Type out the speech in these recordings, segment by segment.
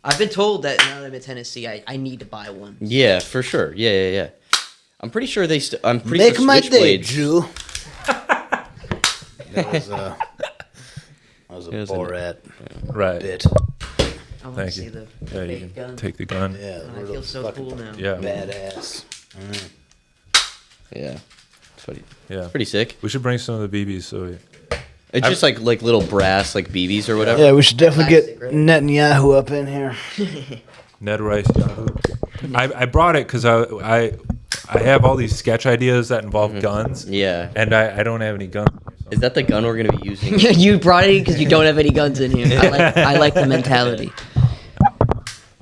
I've been told that now that I'm in Tennessee, I need to buy one. Yeah, for sure. Yeah. I'm pretty sure I'm pretty Make sure my day, Switchblades. Jew. That was a Borat Right. bit. I want Thank to see you. the Yeah, you fake can gun. take the gun. Yeah, Oh, I real feel so fucking cool now. Yeah. badass. Yeah. It's pretty, Yeah. pretty sick. We should bring some of the BBs so we. It's just like little brass like BBs or whatever. Yeah, we should definitely Plastic, get right? Netanyahu up in here. Ned Rice. Yahoo. I brought it because I have all these sketch ideas that involve guns. Yeah. And I don't have any guns. Is that the gun we're gonna be using? You brought it because you don't have any guns in here. I like the mentality.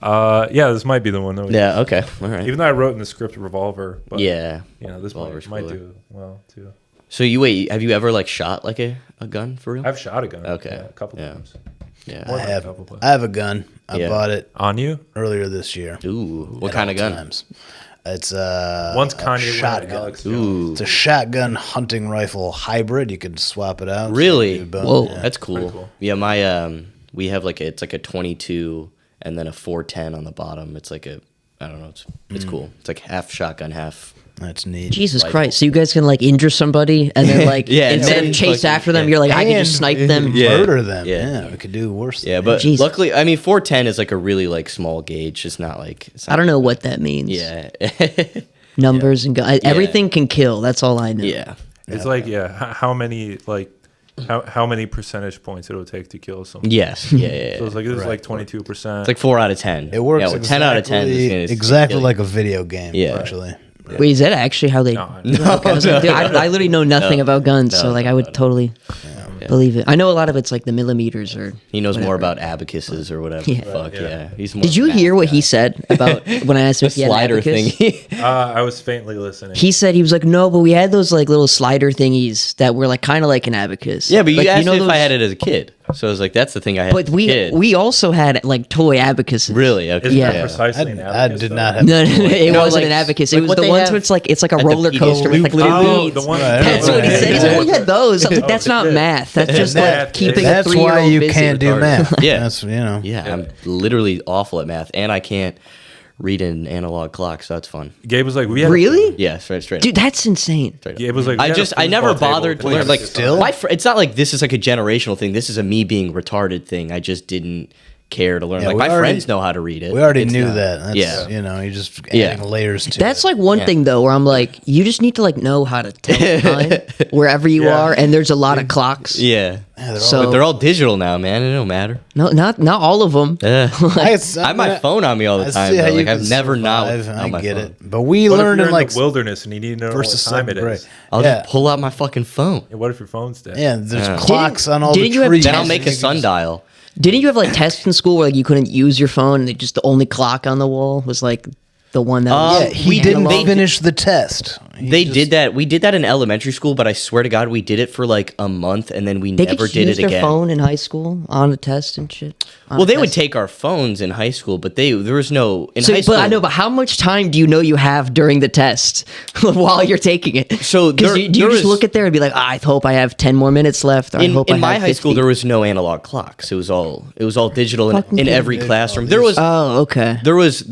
Yeah, this might be the one. Though. Yeah. Okay. All right. Even though I wrote in the script revolver. But, Yeah. You know, this Revolver's might cooler. do well too. So have you ever like shot like a gun for real? I've shot a gun. Okay. Yeah, a couple Yeah. times. Yeah. More I than a have couple, but- I have a gun. I Yeah. bought it On you? earlier this year. Ooh. What At kind of all gun? times. It's Once a Kanye went, shotgun. Alex Ooh. Jones. It's a shotgun hunting rifle hybrid. You can swap it out. Really? So boom, Whoa. yeah. That's cool. Pretty cool. Yeah. My we have it's like a 22 and then a 410 on the bottom. It's like I don't know. It's cool. It's like half shotgun, half. That's neat. Jesus Rifle. Christ! So you guys can like injure somebody and then like Yeah, instead and of chase fucking- after them, yeah. you're like I can And just snipe them. Yeah. Murder them. Yeah. Yeah. We could do worse. Yeah, than but Jeez. luckily, I mean, 410 is like a really like small gauge. It's not like. It's I not, don't know what that means. Yeah. Numbers and everything can kill. That's all I know. Yeah. It's like how many how many percentage points it'll take to kill someone. Yes. Yeah. So it's like this is Right. like 22%. It's like 4 out of 10. It works Yeah, well, 10 out of 10 is gonna exactly kill you. like a video game. Yeah. Actually. Wait, is that actually how they? No, Dude, I literally know nothing about guns, so like I would totally believe it. I know a lot of it's like the millimeters or. He knows more whatever. about abacuses or whatever. Yeah. Fuck yeah. He's more Did you math hear what guy. he said about when I asked him The if he had an slider abacus? thing? I was faintly listening. He said he was like, no, but we had those like little slider thingies that were like kind of like an abacus. Yeah, but you Like, asked me if I those- had it as a kid. So I was like, that's the thing I had But as a kid. we also had like toy abacuses. Really? Okay. Isn't Yeah. that precisely an I abacus, did though? not have. No, it No, wasn't like- an abacus. like It was what the they ones have where it's like a at the roller coaster with like little Oh, beads. the one. Right. That's what he Yeah. said. He's like, we had those. I was like, that's not shit. math. That's just like math. keeping a That's 3-year-old why you busy. can't do retarded. math. Yeah. That's Yeah, I'm literally awful at math, and I can't read an analog clock, so that's fun. Gabe was like, we had Really? Yeah, straight up. Dude, that's insane. Gabe was like, we I had a never foosball bothered to table. learn. Like, Still? it's not like this is like a generational thing. This is a me being retarded thing. I just didn't care to learn. Yeah, like we my already- friends know how to read it. We already It's knew not- that. That's, Yeah. you're just Yeah. adding layers to That's it. like one thing though, where I'm like, you just need to like know how to tell time wherever you Yeah. are, and there's a lot of clocks. Yeah. Yeah, So- But they're all digital now, man. It don't matter. No, not all of them. I I have my phone on me all the time. Though. Like I've never not survive, on I my get phone. it. But we What if learned you're in like the wilderness and you need to know first to what time it seventh grade. is? I'll Yeah. just pull out my fucking phone. And what if your phone's dead? Yeah, there's Yeah. clocks on all didn't the you have trees. Then I'll Yes. make a sundial. Didn't you have like tests in school where like you couldn't use your phone, and just the only clock on the wall was like the one that was Yeah, he We didn't analog. finish the test. He They just- did that. We did that in elementary school, but I swear to God, we did it for like a month, and then we They never could just did use it their again. phone in high school on a test and shit. On Well, a they would test. take our phones in high school, but there was no in So, high school. but I know, but how much time do you know you have during the test while you're taking it? So because there- do you there just was- look at there and be like, I hope I have 10 more minutes left. Or I in hope I my have high school 50. there was no analog clocks. It was all digital in Fucking every digital. classroom. There was Oh, okay. there was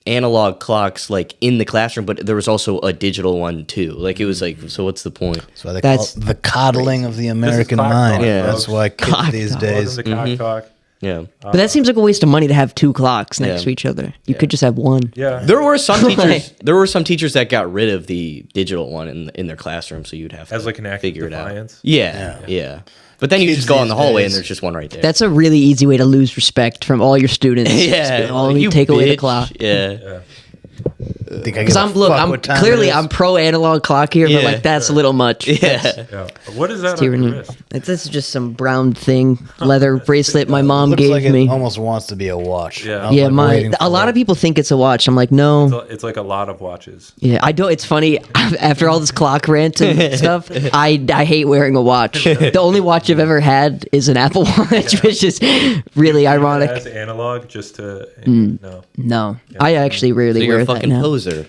analog clocks like in the classroom, but there was also a digital one too. Like it was like, so what's the point? That's why they call That's it the coddling of the American cock mind. talk, Yeah. That's why kids Cock these talk. days. Welcome to Cock Talk. Yeah. But that seems like a waste of money to have two clocks next Yeah. to each other. You could just have one. Yeah. There were some teachers. Like- There were some teachers that got rid of the digital one in their classroom, so you'd have to As like an act of figure it defiance. out. Yeah. But then you Kids just go in these the hallway and days. there's just one right there. That's a really easy way to lose respect from all your students. yeah. Oh, like, you take away the bitch. clock. Yeah. Yeah. Think I Because give a I'm look, fuck I'm what time clearly it is? I'm pro analog clock here, Yeah. but like that's a little much. Yeah. Yeah. What is that on Steering your you. wrist? This is just some brown thing, leather bracelet my mom Looks gave like me. it almost wants to be a watch. Yeah. I'm, Yeah, like, waiting a for lot it. of people think it's a watch. I'm like, no. It's like a lot of watches. Yeah, I don't. It's funny. After all this clock rant and stuff, I hate wearing a watch. The only watch I've ever had is an Apple Watch, which is really ironic. As analog, just to no. No, I actually So rarely you're wear a that fucking now. poser.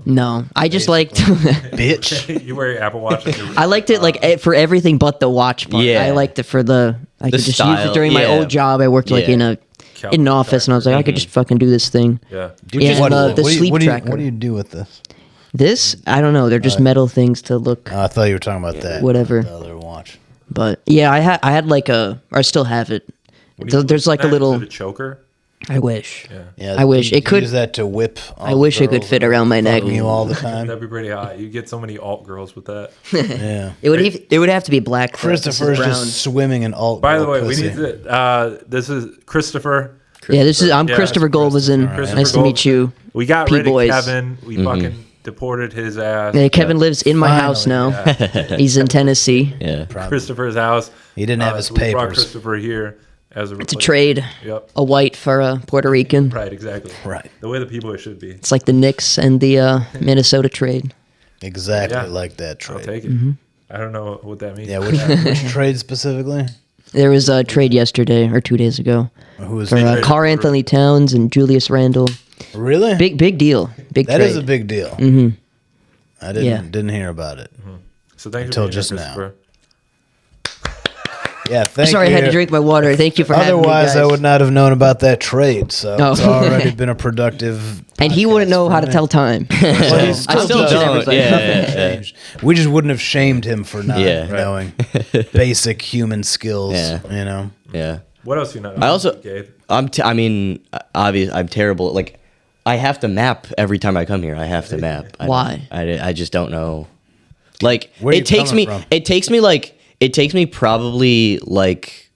No, I just liked. bitch. You wear your Apple Watch. On your I liked it like for everything but the watch part. Yeah. I liked it for the I could just use style, it during my yeah. old job. I worked like in an office, and I was like, I could just fucking do this thing. Yeah. Yeah, and the sleep tracker. What do you do with this? This, I don't know. They're just metal things to look. I thought you were talking about that. Whatever. The other watch. But yeah, I had like or I still have it. There's like a Is little. it a choker? I wish. Yeah, I wish you it could. use that to whip. I wish it could fit around my neck. You all the time. That'd be pretty hot. You get so many alt girls with that. Yeah. It would have to be black. though. This is Christopher's brown. just swimming in alt. By the girl way, we pussy. need to. This is Christopher. Yeah, I'm Yeah, Christopher Golbazin. Christopher Nice to meet you. We got P rid Boiz. of Kevin. We fucking deported his ass. Yeah, Kevin lives in my house now. He's in Tennessee. Yeah. Christopher's house. He didn't have his so we brought papers. Christopher here as a It's a trade. Yep. A white for a Puerto Rican. Right. Exactly. Right. The way the people should be. It's like the Knicks and the Minnesota trade. Exactly Yeah. like that I'll trade. take it. I don't know what that means. Yeah, which trade specifically? There was a trade yesterday or 2 days ago Who was for Carl Anthony Towns and Julius Randle. really? Big deal. Big That trade. is a big deal. Mm-hmm. I didn't hear about it. So thanks Until for being just here, now. Christopher. Yeah, thank Sorry, you. I had to drink my water. Thank you for having me, Otherwise, guys. I would not have known about that trade. So Oh. it's already been a productive. And he wouldn't know how to tell time. Well, he's I still don't. everything. Yeah, Nothing yeah, yeah. changed. We just wouldn't have shamed him for not Yeah. Right. knowing basic human skills. Yeah. You know. Yeah. What else do you know? I also, Gabe? I mean, obviously, I'm terrible. Like, I have to map every time I come here. I have to map. Why? I just don't know. Like, Where are you it takes coming me. from? It takes me probably like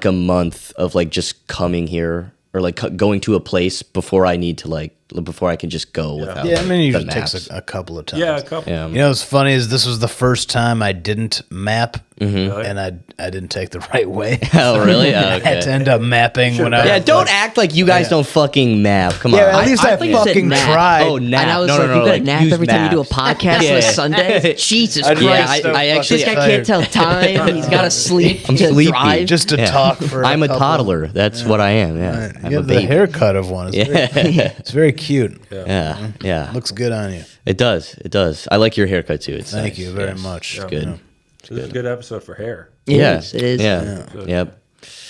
a month of like just coming here or like going to a place before I need to before I can just go without. Yeah, I mean, it the usually takes maps. a couple of times. Yeah, a couple. Yeah. You know, what's funny is this was the first time I didn't map, Really? and I didn't take the right way. Oh, really? Oh, I had to okay. end up mapping when I Yeah, was don't like- act like you guys don't fucking map. Come Yeah, on. at least I, thought you said fucking nap. tried. Oh, nap. And I was no, like, no, you no, got to nap use every time you do a maps. podcast Yeah. on a Sunday? Jesus I Christ. just I actually- this guy can't tell time. He's got to sleep to sleepy. drive. just to Yeah. talk for. I'm a couple- toddler. That's what I am. Yeah. You I'm a have the baby. haircut of one. It's, very, it's very cute. Yeah. Yeah. Looks good on you. It does. It does. I like your haircut too. It's Thank nice. you very Yes. much. It's good. This is a good episode for hair. It Yeah. is, it is. Yeah. Yep.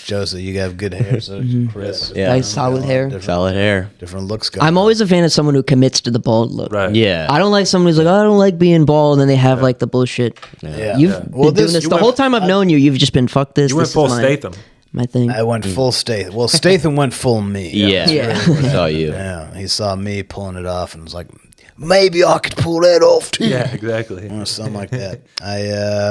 Joseph, you have good hair. So does Chris. Yeah. Nice solid hair. Solid hair. Different looks going. I'm always a fan of someone who commits to the bald look. Right. Yeah. I don't like someone who's like, oh, I don't like being bald, and then they have like the bullshit. Yeah. You've Yeah. been Well, doing this- this you the went- whole time I've known you. You've just been fuck this. You went this full is Statham. my thing. I went full Statham. Well, Statham went full me. Yeah. Yeah. I saw you. Yeah. He saw me pulling it off and was like, maybe I could pull that off too. Yeah, exactly. Or something like that.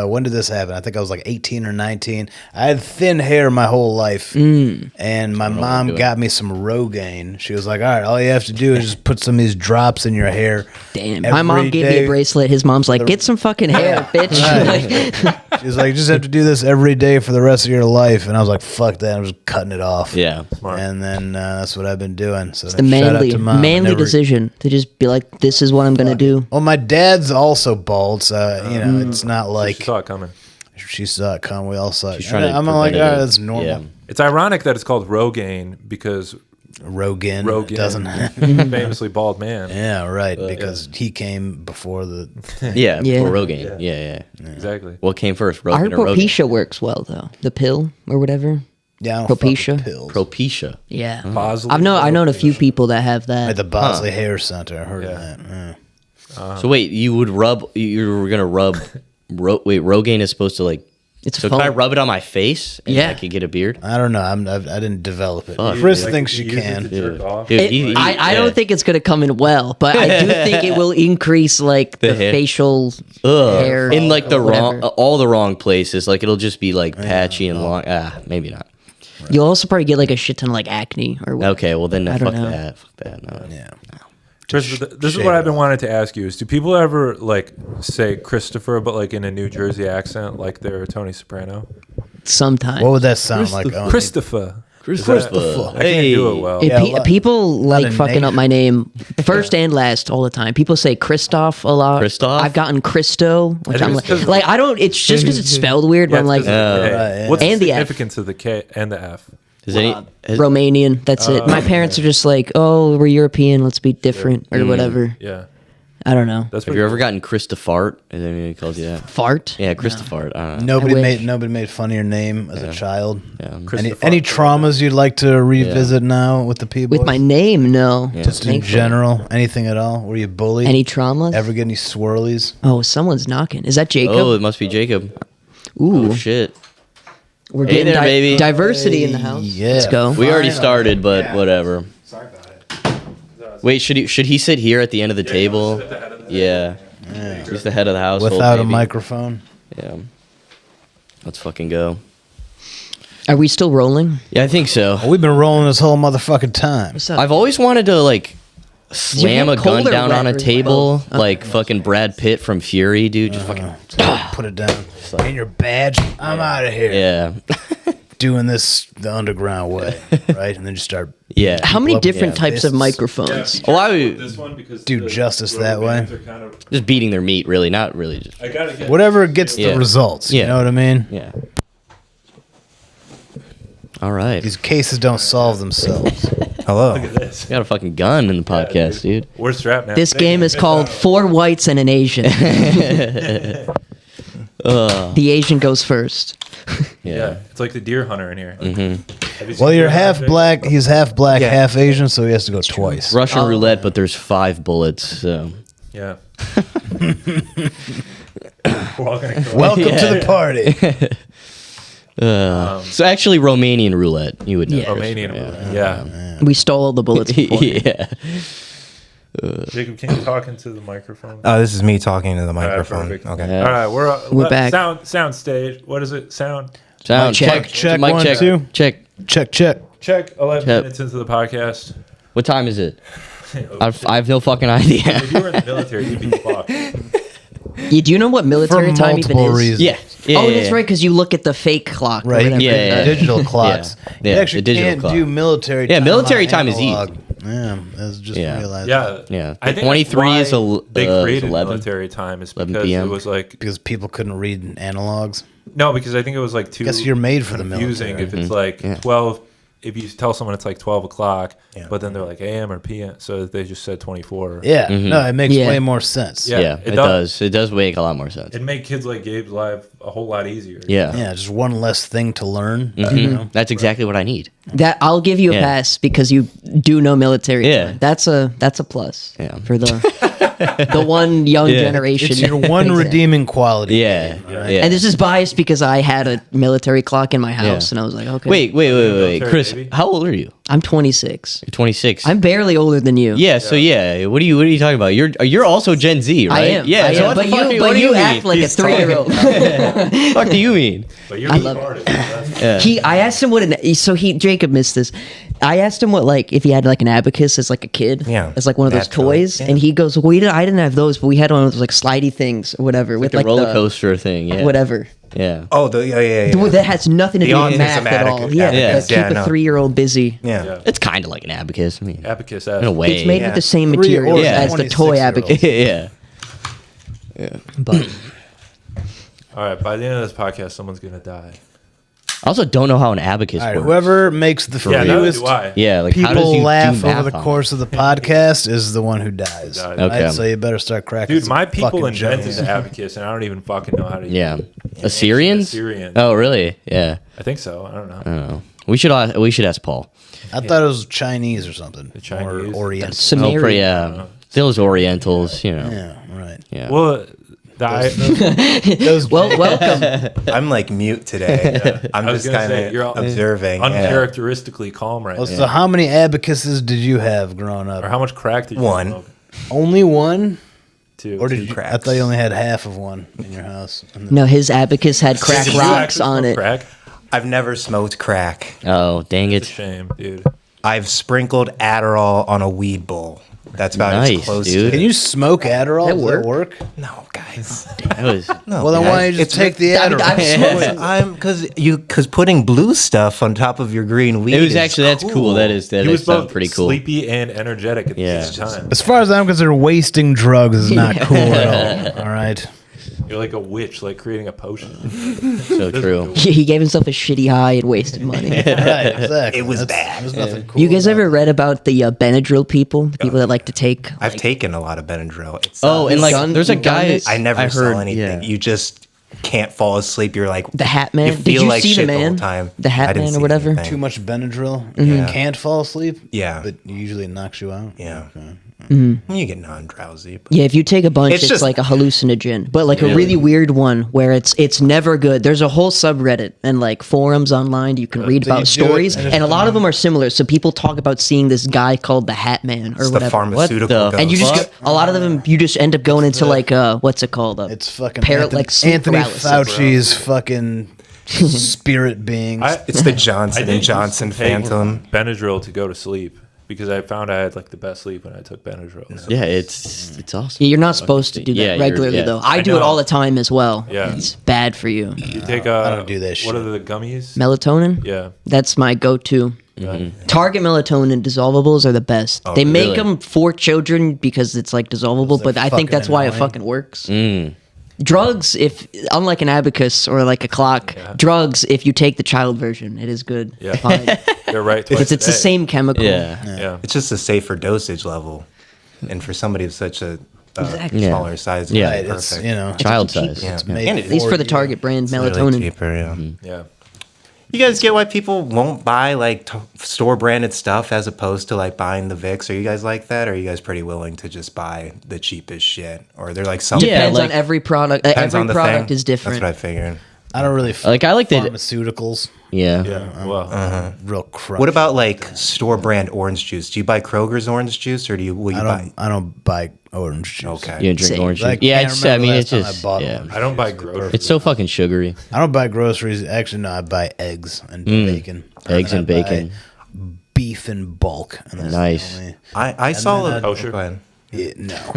When did this happen? I think I was like 18 or 19. I had thin hair my whole life, and my mom doing. got me some Rogaine. She was like, "All right, all you have to do is just put some of these drops in your hair." Damn. every My mom gave me day." a bracelet. His mom's like, get some fucking hair, bitch. Like, She was like, "You just have to do this every day for the rest of your life." And I was like, "Fuck that!" I was cutting it off. Yeah. Smart. And then that's what I've been doing. So the then shout out manly, to Mom. I manly never- decision to just be like, this is what I'm gonna do. Well, my dad's also bald, so you know it's not She like saw it coming. she saw it come. We all saw it. She's trying to I'm like, prevent all right, it. that's normal. Yeah. It's ironic that it's called Rogaine because Rogan, Rogan doesn't. famously bald man. Yeah, right. Because he came before the. Yeah. Yeah. Or Rogaine. Yeah. Exactly. What came first, I heard Rogan or Rogaine? Propecia works well though. The pill or whatever. Yeah, I don't fuck with Propecia? pills. Propecia. Yeah. Bosley, I've known a few people that have At that. the Bosley Hair Center, I heard Yeah. of that. Yeah. So wait, you were gonna rub. Rogaine is supposed to like. It's a So can I foam. rub it on my face and Yeah. I could get a beard? I don't know. I didn't develop it. Fuck. Chris Like, thinks you you use it can. to jerk off. Dude, I don't think it's gonna come in well, but I do think it will increase like the hair. facial Ugh. hair in like the whatever. wrong, all the wrong places. Like it'll just be like patchy and long. Maybe not. You'll also probably get like a shit ton of like acne or whatever. Okay, well then I don't fuck know. that. Fuck that. No. Yeah. Chris, this is what I've been wanting to ask you: is do people ever like say Christopher, but like in a New Jersey accent, like they're Tony Soprano? Sometimes. What would that sound like? Oh, Christopher. Christopher. I can't do it well. If Yeah, a lot- people like of fucking up nature. my name first and last all the time. People say Christoph a lot. Christoph? I've gotten Christo, which think I'm it's 'cause- like I don't. It's just because it's spelled weird. But I'm like it's 'cause of the K. right, yeah. What's And the the F. significance of the K and the F? Does any? has- Romanian. That's it. My parents are just like, oh, we're European. Let's be different or whatever. Yeah. I don't know. That's Have you ever gotten Chris to fart? Is anybody calls you that? Fart? Yeah, Chris to fart. I don't know. I wish. Nobody made fun of your name as a child. Yeah. Any traumas you'd like to revisit now with the people? With my name, no. Just in general, anything at all? Were you bullied? Any traumas? Ever get any swirlies? Oh, someone's knocking. Is that Jacob? Oh, it must be Jacob. Ooh, Oh, shit. we're Hey getting there, baby. diversity in the house. Yeah. Let's go. We already Fine. started, but whatever. Sorry about it. Wait, should he sit here at the end of the table? Yeah. He's the head of the household. Without a baby. microphone? Yeah. Let's fucking go. Are we still rolling? Yeah, I think so. We've been rolling this whole motherfucking time. What's up? I've always wanted to like slam get a cold gun or down wet on a or table both? like fucking Brad Pitt from Fury, dude. Just fucking Put it down. In your badge, I'm out of here. yeah, Doing this the underground way, right? And then you start yeah. How many Love- different yeah, types of fists. microphones? Well, I would This one because Do justice that way. just beating their meat, really, not really. Just I gotta get whatever gets Yeah. the results. Yeah. You know what I mean? yeah. All right, These cases don't solve themselves. Hello. Look at this. got a fucking gun in the podcast, dude. We're strapped now. This game is called Four Whites and an Asian. The Asian goes first. Yeah, it's like the deer hunter in here. Mm-hmm. Well, you're half black. He's half black, half Asian, so he has to go twice. Russian roulette, but there's 5 bullets. So Yeah. We're all gonna go. Welcome to the party. so actually, Romanian roulette. You would know. Yeah. Romanian. Yeah. We stole all the bullets before. yeah. Jacob, can you talk into the microphone? Oh, this is me talking to the microphone. perfect. Okay. Yeah. All right, We're back. Sound stage. What is it? Sound. Sound check. Check, Mic 1, check. 2. Check. Check, check. Check 11 Yep. minutes into the podcast. What time is it? I have no fucking idea. If you were in the military, you'd be fucked. Yeah, do you know what military For time even multiple is? reasons. yeah. Yeah. Oh, yeah, that's yeah. right, because you look at the fake clock. or Right. whatever. Yeah. Digital clocks. Yeah, You actually the digital can't clock. do military Yeah, time. military on time is analog. easy. Yeah, I just Yeah. realized Yeah. that. Yeah. I think 23 that's is why they created 11. military time is 11 because PM. it was like Because people couldn't read analogs. no, because I think it was like too. Guess you're made for the confusing military. if it's like Yeah. 12. If you tell someone it's like 12 o'clock, Yeah. but then they're like AM or PM, so they just said 24. Yeah, no, it makes Yeah. way more sense. Yeah. Yeah, it it does. It does make a lot more sense. It'd make kids like Gabe's life a whole lot easier. Yeah. Yeah, just one less thing to learn. Mhm. You know? That's exactly what I need. That I'll give you a Yeah. pass because you do know military. Yeah. time. That's a plus. Yeah. For the one young Yeah. generation. It's your one Exactly. redeeming quality. Yeah. Yeah. And this is biased because I had a military clock in my house, Yeah. and I was like, okay. Wait. Military, Chris, baby. how old are you? I'm 26. You're 26. I'm barely older than you. yeah, so yeah, what are you talking about? You're also Gen Z, right? I am. Yeah, I so am. what But the fuck, you, what but do you mean? act like a 3-year-old. fuck do you mean? But you're I love retarded. That's- I asked him what Jacob missed this. I asked him what if he had like an abacus as like a kid, Yeah. as like one of those Naturally, toys, yeah. and he goes, "Well, I didn't have those, but we had one of those like slidey things or whatever with The like roller the coaster thing, yeah. whatever." Yeah. Oh, yeah. Well, that has nothing to The do with autism math at all. abacus. Yeah, Yeah. that keep Yeah, a no. 3-year-old busy. Yeah. Yeah. It's kind of like an abacus. I mean, Abacus. in a way. It's made Yeah. with the same 3 material or as the toy 26-year-old. abacus. yeah. But All right. By the end of this podcast, someone's gonna die. I also don't know how an abacus All right, works. whoever makes the Yeah, neither fewest do I. Yeah, like how does people you laugh do math over the on course of the podcast is the one who dies. Died. Okay. Right? So you better start cracking. Dude, some my people fucking invented jokes. the abacus, and I don't even fucking know how to it? use Yeah. it. Assyrians? Assyrian. Oh, really? Yeah. I think so. I don't know. I don't know. We should ask Paul. I thought it was Chinese or something. Chinese? Or Oriental. Sumerian. Oh, yeah. Those Orientals, you know. Yeah, right. Yeah. Well, Those well, welcome. I'm like mute today. I'm I was just gonna say, kind you're of observing. uncharacteristically calm right Well, now. so how many abacuses did you have growing Or up? how much crack did you One. smoke? Only one? Two. Or did Two you? I cracks. thought you only had half of one in your house. And then- No, his abacus had crack Did you rocks actually on smoke it. Crack? I've never smoked crack. Oh, dang It's a it. shame, dude. I've sprinkled Adderall on a weed bowl. That's about Nice, as close dude. to Can you smoke Adderall? That Does work? that work? No, guys. That was No. Well, then why don't you It's just take the I mean, Adderall? I've smoked- I'm because putting blue stuff on top of your green weed. It was is actually that's cool. That He does was sound both pretty cool. sleepy and energetic at Yeah. the same time. As far as I'm concerned, wasting drugs is not cool at all. All right. You're like a witch, like creating a potion. So true. He gave himself a shitty high and wasted money. Right, exactly. It was That's- bad. There's nothing cool. You guys about ever read about the Benadryl people? The people that like to take. I've taken a lot of Benadryl. It Oh, sucks. and like Gun- there's a gun guy this? I never heard, saw anything. yeah. You just can't fall asleep. You're like The Hat Man. You Did feel you like see the shit man? whole time. The Hat I didn't Man or see whatever? anything. too much Benadryl. Yeah. You can't fall asleep. Yeah. but usually it knocks you out. Yeah. Okay. You get non-drowsy. But Yeah, if you take a bunch, It's it's, just- like a hallucinogen, but like a Really? really weird one where it's never good. There's a whole subreddit and like forums online you can read So you about do it stories, and and, it's a lot of them are similar. So people talk about seeing this guy called the Hat Man or it's the whatever. pharmaceutical What the- ghost. And you just Fuck. a lot of them you just end up going into like what's it called? It's fucking like sleep Anthony paralysis. Fauci's fucking spirit beings. It's the Johnson and Johnson Phantom. Benadryl to go to sleep because I found I had like the best sleep when I took Benadryl. So. Yeah, it's awesome. Yeah, you're not supposed to do that Yeah, you're- regularly yeah. though. I do know. it all the time as well. Yeah. It's bad for you. You take I don't do that shit. What are the gummies? Melatonin? Yeah. That's my go-to. Target melatonin dissolvables are the best. they make really? them for children because it's like dissolvable, they're but I think that's fucking why it annoying. fucking works. Mm. Drugs, if unlike an abacus or like a clock, drugs, if you take the child version, it is good. Yeah. Fine. They're right. Because Twice it's a the day. same chemical. Yeah. Yeah. It's just a safer dosage level, and for somebody of such a Exactly. smaller size, Yeah. right, it's it's perfect. Child size. Yeah. made And At least for the you. Target brand It's really melatonin. cheaper, yeah. Yeah. You guys get why people won't buy like store branded stuff as opposed to like buying the Vicks? Are you guys like that? Or are you guys pretty willing to just buy the cheapest shit? Or they're like some Yeah, Depends like- on every product. depends Every on the product thing. is different. That's what I figured. I don't really Like, I like the- pharmaceuticals. Yeah. Yeah. Well, Real crap. What about like store brand orange juice? Do you buy Kroger's orange juice or will you buy? I don't buy orange juice. Okay. You don't drink Same. orange juice? Like, Yeah, can't it's, I remember mean, last it's time I just, bought yeah. orange I don't buy juice. groceries. It's so fucking sugary. I don't buy groceries. Actually, no, I buy eggs and bacon. Eggs and I buy bacon. Beef in bulk. And that's the Nice. only- I saw then the. I'd- Oh, Kosher? go ahead. Yeah, no.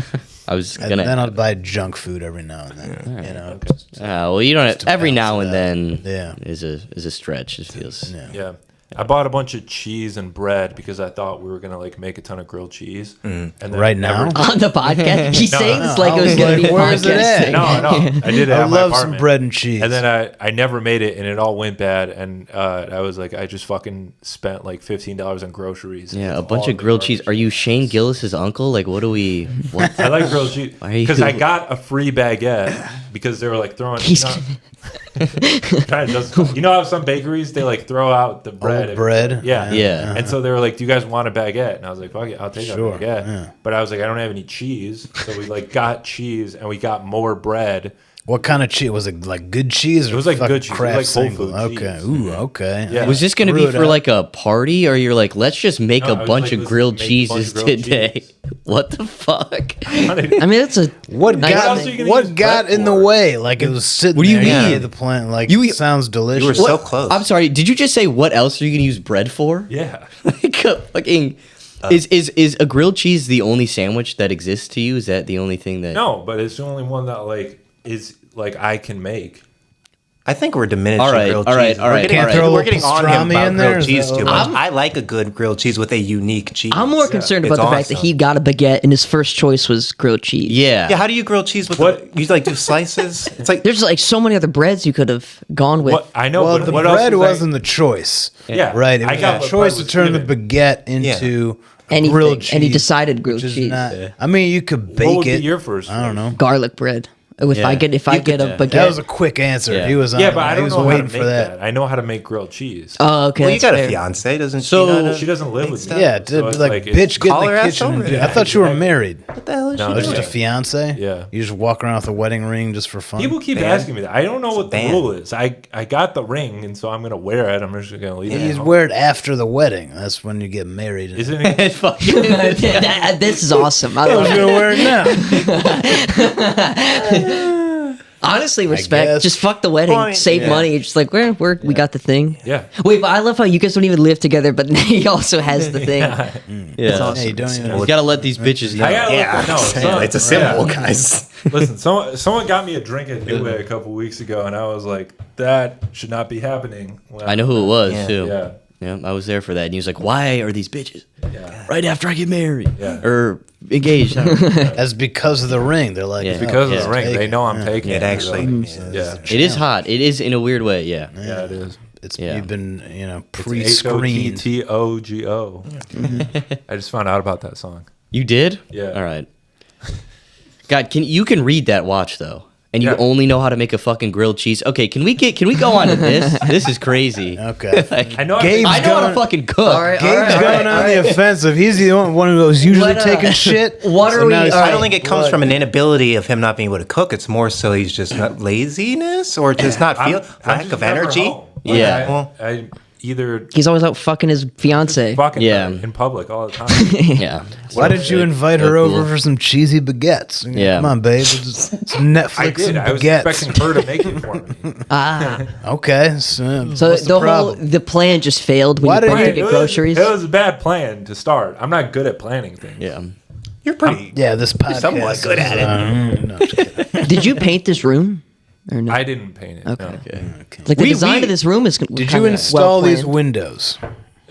I was And then gonna. I'll buy junk food every now and then. You know. just- Well, you don't. Have, every now balance and it then. out. Yeah. Is a stretch. It feels. Yeah. Yeah. I bought a bunch of cheese and bread because I thought we were gonna like make a ton of grilled cheese. And then Right never- now? On the podcast, he's saying this like I it was was going to like, be a where's it podcast. at? thing. No, I did it I at my love some apartment. bread and cheese. And then I never made it, and it all went bad. And I was like, I just fucking spent like $15 on groceries. Yeah, It's a bunch all of grilled cheese. garbage Are you Shane Gillis's uncle? Like, what do we? What? I like grilled cheese Why are you- because I got a free baguette because they were like throwing. He's You know how some bakeries they like throw out the bread. Old bread? Yeah, Yeah. And so they were like, "Do you guys want a baguette?" And I was like, "Fuck it, I'll take Sure, a baguette." yeah. But I was like, "I don't have any cheese," so we like got cheese and we got more bread. What kind of cheese? Was it like good cheese or It was like fucking good cheese. It was Kraft like Whole single? Food Okay. cheese. Ooh, okay. Yeah. Was this going to be Screw it for up. like a party, or you're like, let's just make No, a I was bunch like, of let's grilled make a bunch cheeses of grilled today? cheese. What the fuck? I mean, that's a What nice got else are you gonna use what got bread in the for? way? Like it was sitting. What do you there. mean? Yeah, the plant like You- it sounds delicious. You were so close. I'm sorry. Did you just say what else are you going to use bread for? Yeah, Like a fucking. Is a grilled cheese the only sandwich that exists to you? Is that the only thing that? no, but it's the only one that like is like I can make. I think we're diminishing All right, grilled all right, cheese. all right, We're getting, all right. Throw a we're getting on him pastrami about in there? grilled Is cheese that too what- much. I like a good grilled cheese with a unique cheese. I'm more concerned It's about the fact that awesome. he got a baguette and his first choice was grilled cheese. Yeah. Yeah, how do you grill cheese with What? you like do slices? It's like There's like so many other breads you could have gone with. What I know, well, but the what else bread was I- wasn't the choice. Yeah, Right. It I was got a what choice bread to was turn the given. baguette into Anything, grilled cheese. and he decided grilled which is cheese. not- I mean, you could bake What would it. be your first? I don't know. Garlic bread. If Yeah. I get a baguette. That was a quick answer. Yeah. He was on. Yeah, but I he don't was know how to waiting make for that. I know how to make grilled cheese. Oh, okay. well, you that's got a fair. fiance, doesn't So- she? know how to She doesn't live make with stuff? me. Yeah, So it's like like, it's- bitch, get Call in her the ass kitchen. over And do, there. I thought you were Yeah. married. What the hell is No, she Oh, just doing? a fiance. Yeah. You just walk around with a wedding ring just for fun. People keep Band? asking me that. I don't know what the band. rule is. I got the ring, and so I'm gonna wear it. I'm just gonna leave it. You at home. wear it after the wedding. That's when you get married. Isn't it? This is awesome. I I was love gonna it. wear it now. Honestly, respect. guess. Just fuck the wedding. Point. Save Yeah. money. Just like we got the thing. Yeah. Wait, but I love how you guys don't even live together, but he also has the thing. Yeah. Hey, you don't even. You gotta let these bitches know. I gotta Yeah, look, no, it's a symbol, guys. Listen, someone got me a drink at New Way a couple weeks ago, and I was like, that should not be happening. When I know who it was Yeah. too. Yeah, Yeah, I was there for that. And he was like, "Why are these bitches Yeah. right after I get married Yeah. or engaged?" I don't know. That's because of the ring. They're like, Yeah. "Oh, Because of he's the ring, they taken." know I'm taking It actually, Yeah. It is hot. It is in a weird way. Yeah. Yeah, it is. It's Yeah. you've been pre-screened. HOTTOGO. I just found out about that song. You did? Yeah. All right. God, you can read that watch though, and you Yeah. only know how to make a fucking grilled cheese. Okay, can we go on to this? This is crazy. Okay. Like, I know. Gabe's I know how to going- fucking cook. All right, Gabe's going on the offensive. He's the one who's usually What, taking shit. what are so we- now he's- all I right. don't think it comes from an inability of him not being able to cook. It's more so he's just not laziness or just not I'm lack just of never energy. home. Like, Yeah. I either He's always out fucking his fiance. fucking Yeah. her in public all the time. Yeah. Why did you invite her Cool. over for some cheesy baguettes? Yeah. Come on, babe. Some Netflix I did. and I was baguettes. expecting her to make it for me. Okay. So So what's the whole problem? the plan just failed when Why you did went you- to get groceries. It was a bad plan to start. I'm not good at planning things. Yeah. You're pretty. Yeah, this podcast. somewhat good at it. No, just kidding. Did you paint this room? Or no? I didn't paint it. Okay. No. Like the We- design we- of this room is. Did you install these windows?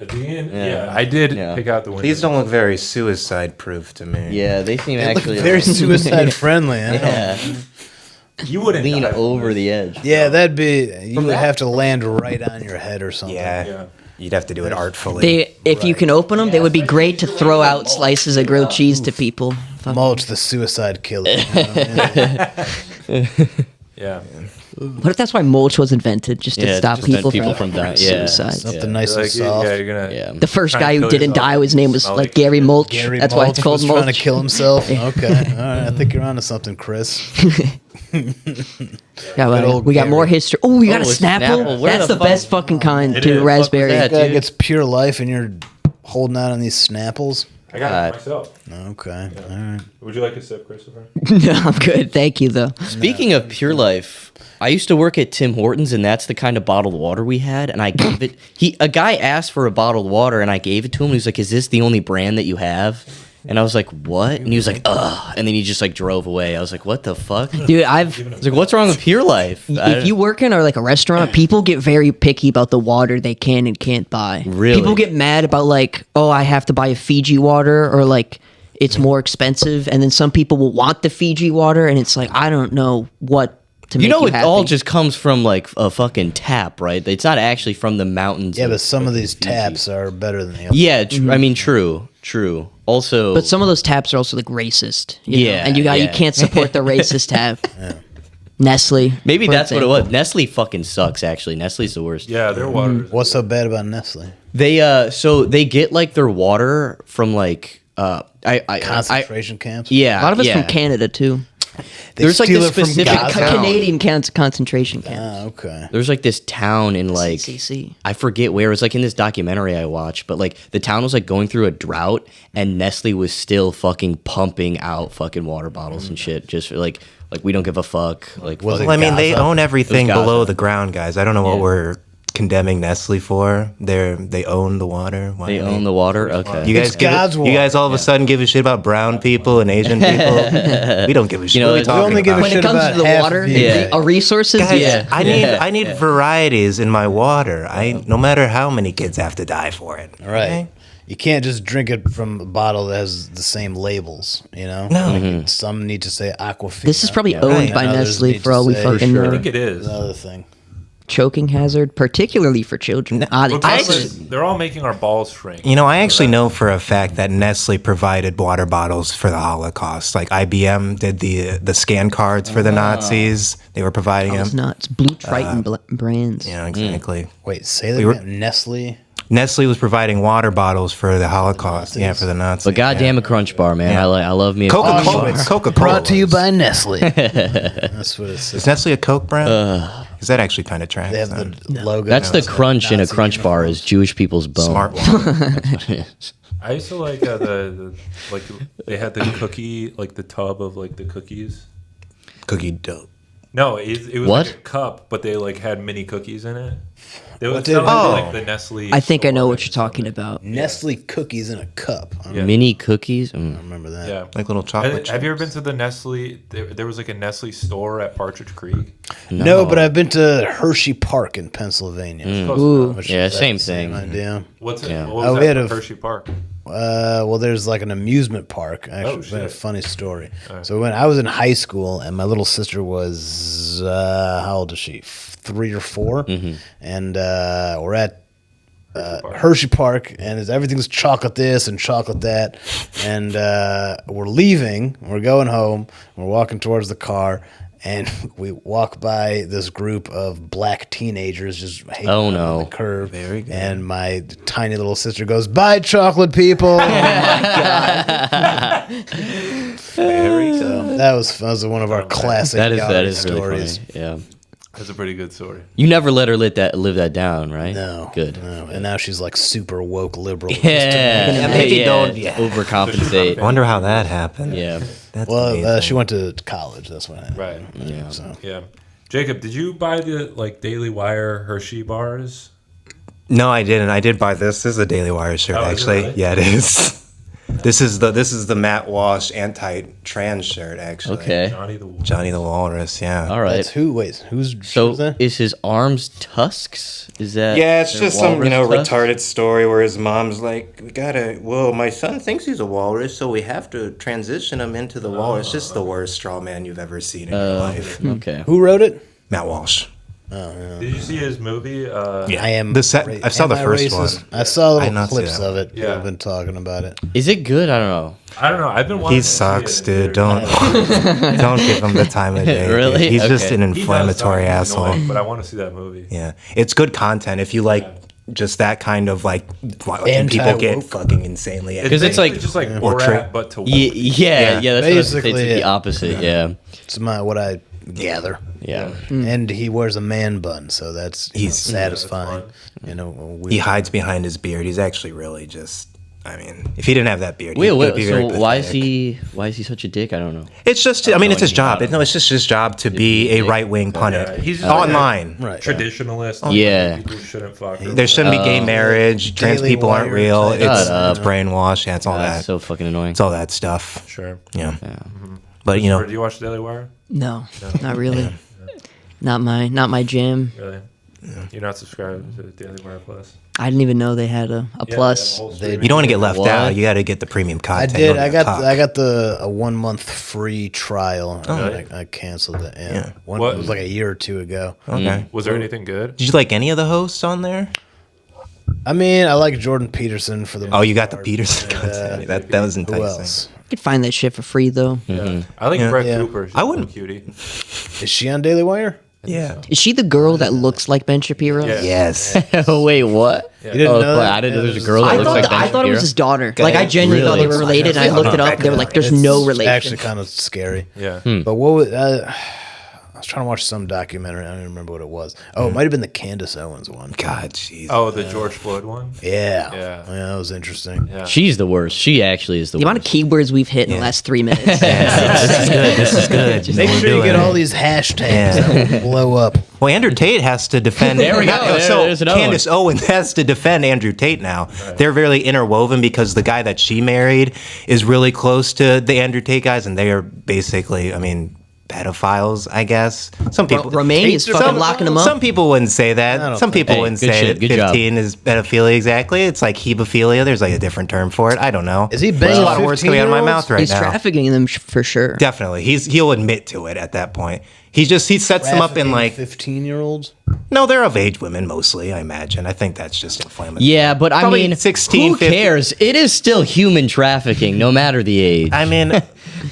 At the end, yeah, I did Yeah. pick out the window. These don't look very suicide-proof to me. Yeah, they seem actually Very suicide friendly. Huh? yeah. You wouldn't Lean die from over this. the edge. Yeah, that'd be. You would have to land right on your head or something. Yeah. Yeah. You'd have to do it artfully. They, if you can open them, they would be great to throw out slices of grilled cheese to people. Fuck. Mulch the suicide killer. You know? Yeah. What if that's why mulch was invented, just to Yeah, stop just prevent people, people from, from dying. Yeah. suicide? Something Yeah. nice You're and like, soft. yeah, you're gonna. Yeah. The first Trying to guy who kill didn't yourself. die, his name was Smell like like Gary Mulch. Gary That's why Mulch it's called was mulch. trying to kill himself. Okay, all right. I think you're onto something, Chris. Yeah, well, Good old we got more Gary. history. Oh, we got Oh, a a Snapple. Snapple. Where That's the the fuck- best fucking kind, It too. is. Raspberry. Fuck was that? Guy dude. gets pure life, and you're holding out on these Snapples. I got God. it myself. Okay, all right. Would you like a sip, Christopher? No, I'm good. Thank you, though. Speaking of Pure Life, I used to work at Tim Hortons, and that's the kind of bottled water we had. And I gave it. A guy asked for a bottled water, and I gave it to him. He was like, "Is this the only brand that you have?" And I was like, "What?" And he was like, "Ugh." And then he just like drove away. I was like, "What the fuck?" I Dude, I've. was like, "What's wrong with Pure Life?" If you work in or like a restaurant, people get very picky about the water they can and can't buy. Really? People get mad about like, oh, I have to buy a Fiji water or like it's more expensive, and then some people will want the Fiji water, and it's like I don't know what to you make know, you it happy. all just comes from like a fucking tap, right? It's not actually from the mountains. Yeah, of but some of these Fiji. taps are better than the others. Yeah, I mean, true. Also, But some of those taps are also like racist. You know? Yeah, and you yeah. can't support the racist tap. Nestle. maybe for that's what it example. was. Nestle fucking sucks. Actually, Nestle's the worst. Yeah, their water. What's so bad about Nestle? They so they get like their water from like Concentration camps. yeah, A lot of it's yeah. from Canada too. They There's, like, steal this it from specific Gaza. Town. Canadian concentration camps. Ah, okay. There's like this town in like CCC. I forget where it was like in this documentary I watched, but like the town was like going through a drought and Nestle was still fucking pumping out fucking water bottles and shit just for, like we don't give a fuck. Like Was fuck- it Well, I mean, they Gaza? own everything Gaza. below the ground, guys. I don't know what Yeah. we're condemning Nestle for. They own the water. Why they are own the water. Okay. You guys, It's God's you guys all of a sudden give a shit about brown people and Asian people. We don't give a shit. know, what are we we talking only give a about? When shit it comes about to the half water, of the- Yeah. our resources, Guys, yeah. I need varieties in my water. No matter how many kids have to die for it. Right. okay? You can't just drink it from a bottle that has the same labels, you know? No. Like, some need to say Aquafina. This is probably owned right. by And others Nestle need for to all we say- fucking sure. I know. think it is. Another thing. Choking hazard, particularly for children. Ah, they Well, taste Tesla- good. they're all making our balls shrink. You know, I actually know for a fact that Nestle provided water bottles for the Holocaust. Like IBM did the scan cards for the Nazis. They were providing It's them. nuts. Blue Triton brands. Yeah, exactly. Wait, say that were- again. Nestle? Nestle was providing water bottles for the Holocaust. Yeah, for the Nazis. But goddamn yeah. a Crunch Bar, man. Yeah. I love me a Coca-Cola. Crunch Bar. it's Coca-Cola Brought to you is. by Nestle. That's what it Is says. Nestle a Coke brand? Is that actually kind of trash? They have the logo. That's the It's like crunch in a Nazi Crunch Bar is Jewish people's bone. smart water. I used to like the like they had the cookie, like the tub of like the cookies. Cookie dough. No, it was What? like a cup, but they like had mini cookies in it. There was What did- something Oh. like the Nestle. I think I know store what or you're talking something. about. Nestle cookies in a cup. I Yeah. Mini cookies. Mm. remember that. Yeah. Like little chocolate. Have you ever been to the Nestle? There was like a Nestle store at Partridge Creek. No, but I've been to Hershey Park in Pennsylvania. Close Ooh. enough. Which Yeah, is same that same thing. idea. What's it? Yeah. What was Oh, we that had for a- Hershey Park? Well, there's like an amusement park. Actually, Oh, a shit. funny story. So when I was in high school, and my little sister was how old is she? 3 or 4, and we're at Hershey Park, and everything's chocolate this and chocolate that, and we're leaving. We're going home. We're walking towards the car. And we walk by this group of black teenagers just hanging Oh, out no. on the curb. Very good. And my tiny little sister goes, "Bye, chocolate people." Very So that was one of our classic That Yacht is really stories. funny. Yeah. That's a pretty good story. You never let her live that down, right? No, Good. No, and now she's like super woke liberal. Yeah. maybe don't- yeah. Overcompensate. I wonder how that happened. Yeah. That's Well, amazing. she went to college. That's what happened. Right. Yeah. So Yeah. Jacob, did you buy the like Daily Wire Hershey bars? No, I didn't. I did buy this. This is a Daily Wire shirt, Oh, is it actually. really? Yeah, it is. This is the Matt Walsh anti-trans shirt, actually. Okay. Johnny the Walrus. Yeah. All right. that's who's So who's that? is his arms tusks? Is that? Yeah, it's their just some, walrus tusks? retarded story where his mom's like, my son thinks he's a walrus, so we have to transition him into the walrus. It's just the worst straw man you've ever seen in your life. Okay. Who wrote it? Matt Walsh. Did you see his movie? I am. I saw am the I first racist? one. I saw I did little not see clips that. of it. Yeah. I've been talking about it. Is it good? I don't know. I don't know. I've been wanting He to see sucks, it. dude. Don't give him the time of day. Really? Dude. He's just Okay. an He does inflammatory sound asshole. annoying, but I want to see that movie. Yeah, it's good content if you like just that kind of like watching people get Anti-woke. fucking insanely. Because it's like- just like Or Borat, tri- but to woke. Yeah. That's what I was saying. Basically, It's the yeah. opposite. Yeah. It's what I gather. Yeah. And he wears a man bun, so that's He's- satisfying. He hides behind his beard. He's actually really just. I mean, if he didn't have that beard, Wait. he'd be very So why is pathetic. he such a dick? I don't know. It's just. I mean, it's his anything job. about No, it's just his job to be a right wing pundit Yeah, he's just online. Right. Traditionalist. Yeah. People shouldn't fuck. There shouldn't be gay marriage. Trans Daily people aren't Wire real. type. It's, Shut up. it's brainwash. Yeah, it's all That's that. so fucking annoying. It's all that stuff. Sure. Yeah. But you Or know, do you watch Daily Wire? No, not really. Not my jam. Really? You're not subscribed to Daily Wire Plus? I didn't even know they had a Yeah, plus. they have a whole They- streaming you don't want to get left What? out. You got to get the premium I content. did. You don't I get got cock. I got a 1 month free trial. Oh. I canceled it. Yeah. Yeah. What? It was like a year or two ago. Okay. Was there anything good? Did you like any of the hosts on there? I mean, I like Jordan Peterson for the. Oh, you got the most part. Peterson content. That was Who enticing. else? You could find that shit for free though. I like Yeah. Brett Yeah. Cooper. She's I a wouldn't- cutie. Is she on Daily Wire? Yeah. Is she the girl that looks like Ben Shapiro? Yeah. Yes. Wait, what? You didn't Oh, know that? I didn't know Yeah, there's a girl that I looks thought like Ben I thought it was Shapiro. his daughter. Like I genuinely thought they were related, and I looked it up. They were like, "There's no It's relation." actually kind of scary. Yeah. But what was I was trying to watch some documentary. I don't even remember what it was. Oh, it might have been the Candace Owens one. God, jeez. Oh, the George Floyd one? Yeah. Yeah. That was interesting. Yeah. She's the worst. She actually is the The worst. amount of keywords we've hit in the last 3 minutes. This is good. This is good. Make We're sure you doing get it. all these hashtags Yeah. that will blow up. Well, Andrew Tate has to defend. There we go. There's another Candace Owens has to defend Andrew Tate now. They're really interwoven because the guy that she married is really close to the Andrew Tate guys, and they are basically, I mean, pedophiles, I guess. Some people. Romaine is fucking locking them up. Some people wouldn't say that. don't Some people Hey, wouldn't good say shit, that good job. 15 is pedophilia exactly. It's like hebephilia. There's like a different term for it. I don't know. Is he There's banging a lot of words coming out of my 15-year-olds? mouth right He's now. trafficking them for sure. Definitely. He'll admit to it at that point. He sets them up in like 15-year-olds. no, they're of age women mostly, I imagine. I think that's just inflammatory. Yeah, but I Probably mean, 16, who 15. cares? It is still human trafficking, no matter the age. I mean,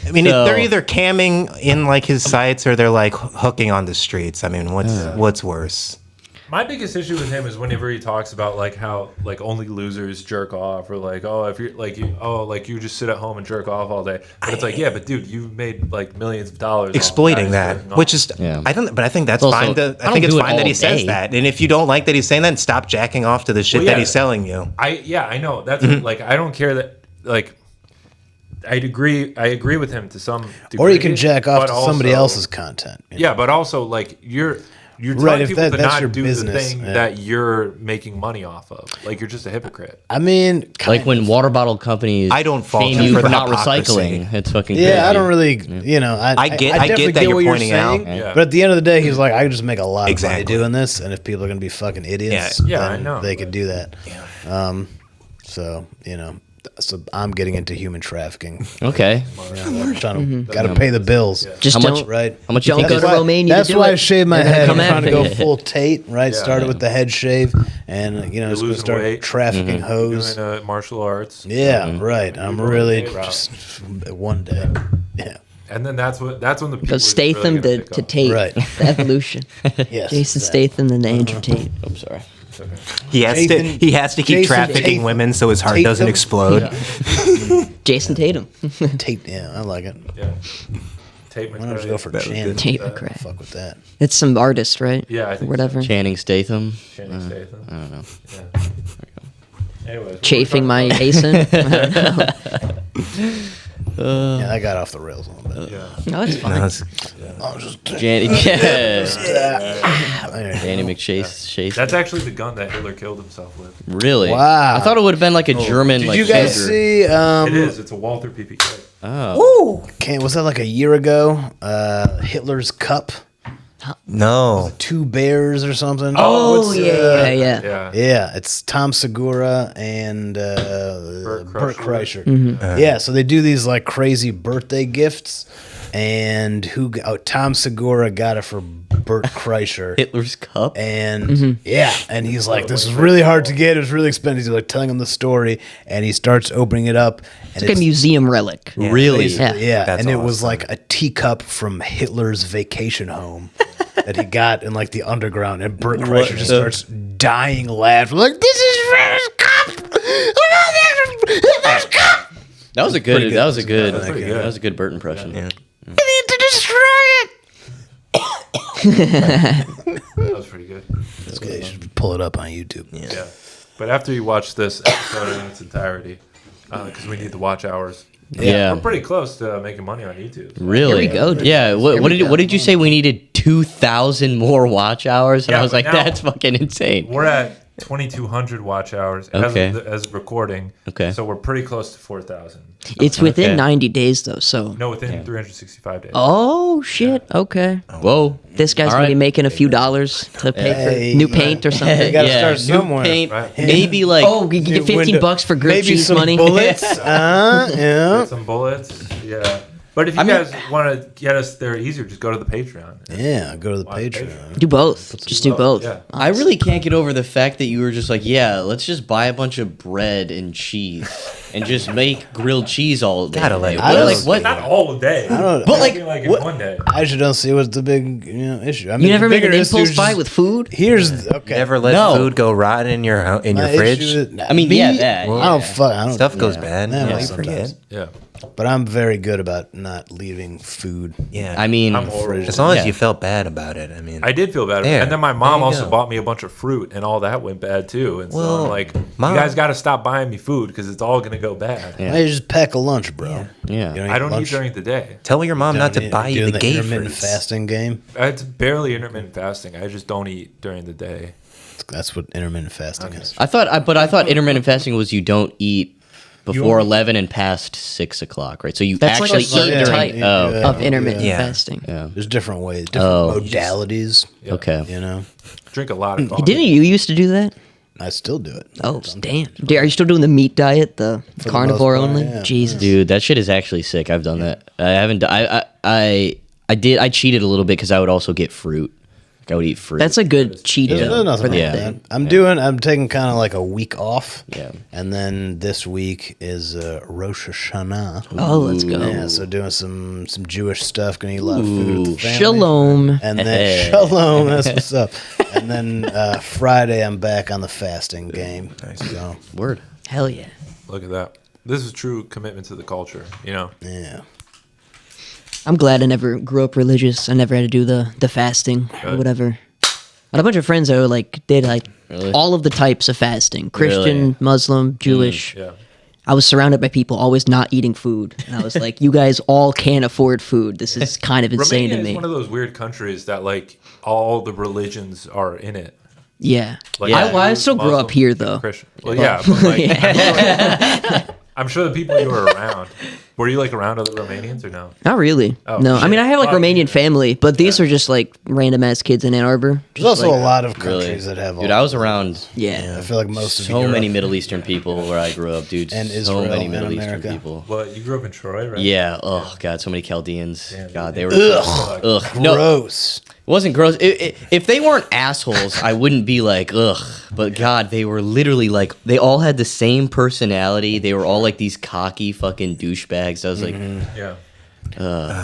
So- they're either camming in like his sites or they're like hooking on the streets. I mean, what's worse? My biggest issue with him is whenever he talks about like how like only losers jerk off, or like, oh, if you're like you just sit at home and jerk off all day. But it's like, yeah, but dude, you made like millions of dollars off Exploiting guys that, jerking off. which is Yeah. I think that's Also, fine. I I don't think it's do it fine that he all says day. that. And if you don't like that he's saying that, stop jacking off to the shit Well, that yeah. he's selling you. I know that's Mm-hmm. like I don't care that like I agree with him to some degree. Or you can jack off but to somebody also- else's content. you know? Yeah, but also like you're Right, telling if people to that's not your do business, the thing yeah. that you're making money off of. Like you're just a hypocrite. I mean, Like when water bottle companies I don't fault shame you you for for the not hypocrisy. recycling. It's fucking yeah, crazy. I don't really, you know, I get definitely that you're what pointing out. saying, Yeah. But at the end of the day, he's like, I just make a lot of Exactly. money doing this, and if people are gonna be fucking idiots, Yeah, I then know, they but- could do that. So you know, so I'm getting into human trafficking. Okay. We're trying to gotta pay the bills, Just How much- don't right? How much you Don't think go is to Romania. That's to do why it. I shaved my They're gonna head. come I'm trying to after go you. full Tate, right? Yeah. Started with the head shave, and you know, it's gonna losing start weight. trafficking Mm-hmm. hoes. Doing martial arts. Yeah, right. I'm going really the Tate route. just one day. Yeah, And then that's when the people Go Statham really to Tate. Right. The evolution. yes. Jason exactly. Statham, then the Andrew Tate. I'm sorry. He has Jason- to keep Jason trafficking Tatham. women so his heart Tatham. doesn't explode. Jason Tatum. Tate. Yeah, I like it. Yeah. Tate Why don't you go for Channing? Tate Tatum? McRae. Fuck with that. It's some artist, right? Yeah, I think Whatever. Channing Statham. Channing Statham. I don't know. Yeah. Anyways, Chafing my Asen. I don't know. Yeah, I got off the rails a little bit. Yeah. No, it's fine. No, it's- I was just Danny Anyway. McChase. That's actually the gun that Hitler killed himself with. Really? Wow. I thought it would have been like a German. Did like you guys soldier. see? It is. It's a Walther PPK. Oh. Was that like a year ago? Hitler's Cup, no. Two Bears or something. Oh, What's, yeah. Yeah. Yeah, it's Tom Segura and Burt Burt Kreischer. Kreischer. Yeah, so they do these like crazy birthday gifts, and Tom Segura got it for Burt Kreischer. Hitler's cup. And yeah, and he's like, "This is really hard to get. It was really expensive." He's like telling him the story, and he starts opening it up, and It's like a museum relic. Really? basically- Yeah. yeah, That's and it was awesome. like a teacup from Hitler's vacation home that he got in like the underground, and Burt Kreischer just starts dying laughing, like, "This is Hitler's cup! Hitler's cup! That was a good. good. That was a good. That's pretty good. That was a good Burt impression. Yeah. I need to destroy it!" That was pretty good. It's good. You should pull it up on YouTube. Yeah. But after you watch this episode in its entirety, because we need the watch hours. Yeah. We're pretty close to making money on YouTube. Really? Here we go, dude. Yeah. What, Here what we did go. what did you say? We needed 2,000 more watch hours, and Yeah, I was but like, now- that's fucking insane. We're at 2,200 watch hours Okay. as of recording. Okay. So we're pretty close to 4,000. It's within Okay. 90 days, though, so. No, within 365 days. Oh, shit. Okay. Whoa. This guy's All going to be making making a few dollars to pay Hey, for new paint or something. You gotta start new somewhere. paint, Right. maybe like. Oh, you can get 15 bucks for grilled maybe cheese some money. bullets. Yeah. Some bullets. Yeah. But if you I mean- guys want to get us there easier, just go to the Patreon. Yeah, go to the Watch Patreon. Do both. Just do both. Yeah. I really can't get over the fact that you were just like, yeah, let's just buy a bunch of bread and cheese and just make grilled cheese all day. Gotta let it I What, don't- like what? Not all day. I don't. But like, Maybe, what? in one day. I just don't see what's the big issue. I mean, You never the made an bigger issue impulse is buy just- with food? Here's okay. Never let No. food go rotten in your My fridge. issue is- I mean, me, yeah, that, I yeah. don't fuck. I don't. Stuff goes Yeah. bad. Yeah, Yeah, well, you sometimes. forget. Yeah. But I'm very good about not leaving food. Yeah. I mean, I'm horrible. as long as Yeah. you felt bad about it. I mean, I did feel bad. There. And then my There mom you also go. bought me a bunch of fruit, and all that went bad too. And so Well, I'm like, Mom- you guys got to stop buying me food because it's all going to go bad. Yeah. I just pack a lunch, bro. Yeah. You don't I don't lunch? eat during the day. tell your mom not to buy you Doing the gay intermittent fruits. fasting game. It's barely intermittent fasting. I just don't eat during the day. That's what intermittent fasting is. I thought intermittent fasting was you don't eat before 11 and past 6 o'clock, right? So you That's like a actually certain eat during. type Oh, of intermittent Yeah. fasting. yeah. There's different ways, different Oh. modalities. Yeah. Okay. You know, Drink a lot of coffee. Didn't you used to do that? I still do it. Oh, damn. Dude, are you still doing the meat diet, the the carnivore most part, only? yeah. Jesus. Dude, that shit is actually sick. I've done that. I haven't. I did. I cheated a little bit because I would also get fruit. Like I would eat fruit. That's a good cheat There's meal nothing for wrong that with Yeah. day. that. I'm taking kind of like a week off. Yeah. And then this week is Rosh Hashanah. Oh, let's go. Yeah, so doing some Jewish stuff. Gonna eat a lot of food with the family. Shalom. And then Hey. shalom. That's what's up. And then Friday, I'm back on the fasting game. So Word. Hell yeah. Look at that. This is true commitment to the culture. You know. yeah, I'm glad I never grew up religious. I never had to do the fasting or Good. whatever. I had a bunch of friends that did like Really? all of the types of fasting: Christian, Really? Muslim, Jewish. Yeah. I was surrounded by people always not eating food, and I was like, "You guys all can't afford food. This is kind of insane Romania to is me." one of those weird countries that like all the religions are in it. Yeah, Like, I still grew up Muslim, here though. Christian. Well, yeah, but like, I'm sure the people you were around. Were you like around other Romanians or no? Not really. Oh, no, I shit. mean I have like Fuck, Romanian yeah. family, but these are just like random ass kids in Ann Arbor. There's also like- a lot of Really? countries that have. Dude, all I was around Yeah. I feel like most of so Europe- many Middle Eastern people where I grew up, dude. And so Israel many and Middle Eastern America. people. Well, you grew up in Troy, right? Yeah. Oh god, so many Chaldeans. Damn, God, dude. they were. Ugh. Ugh. No, it Gross. wasn't gross. If they weren't assholes, I wouldn't be like ugh. But God, they were literally like they all had the same personality. They were all like these cocky fucking douchebags. I was like, Yeah.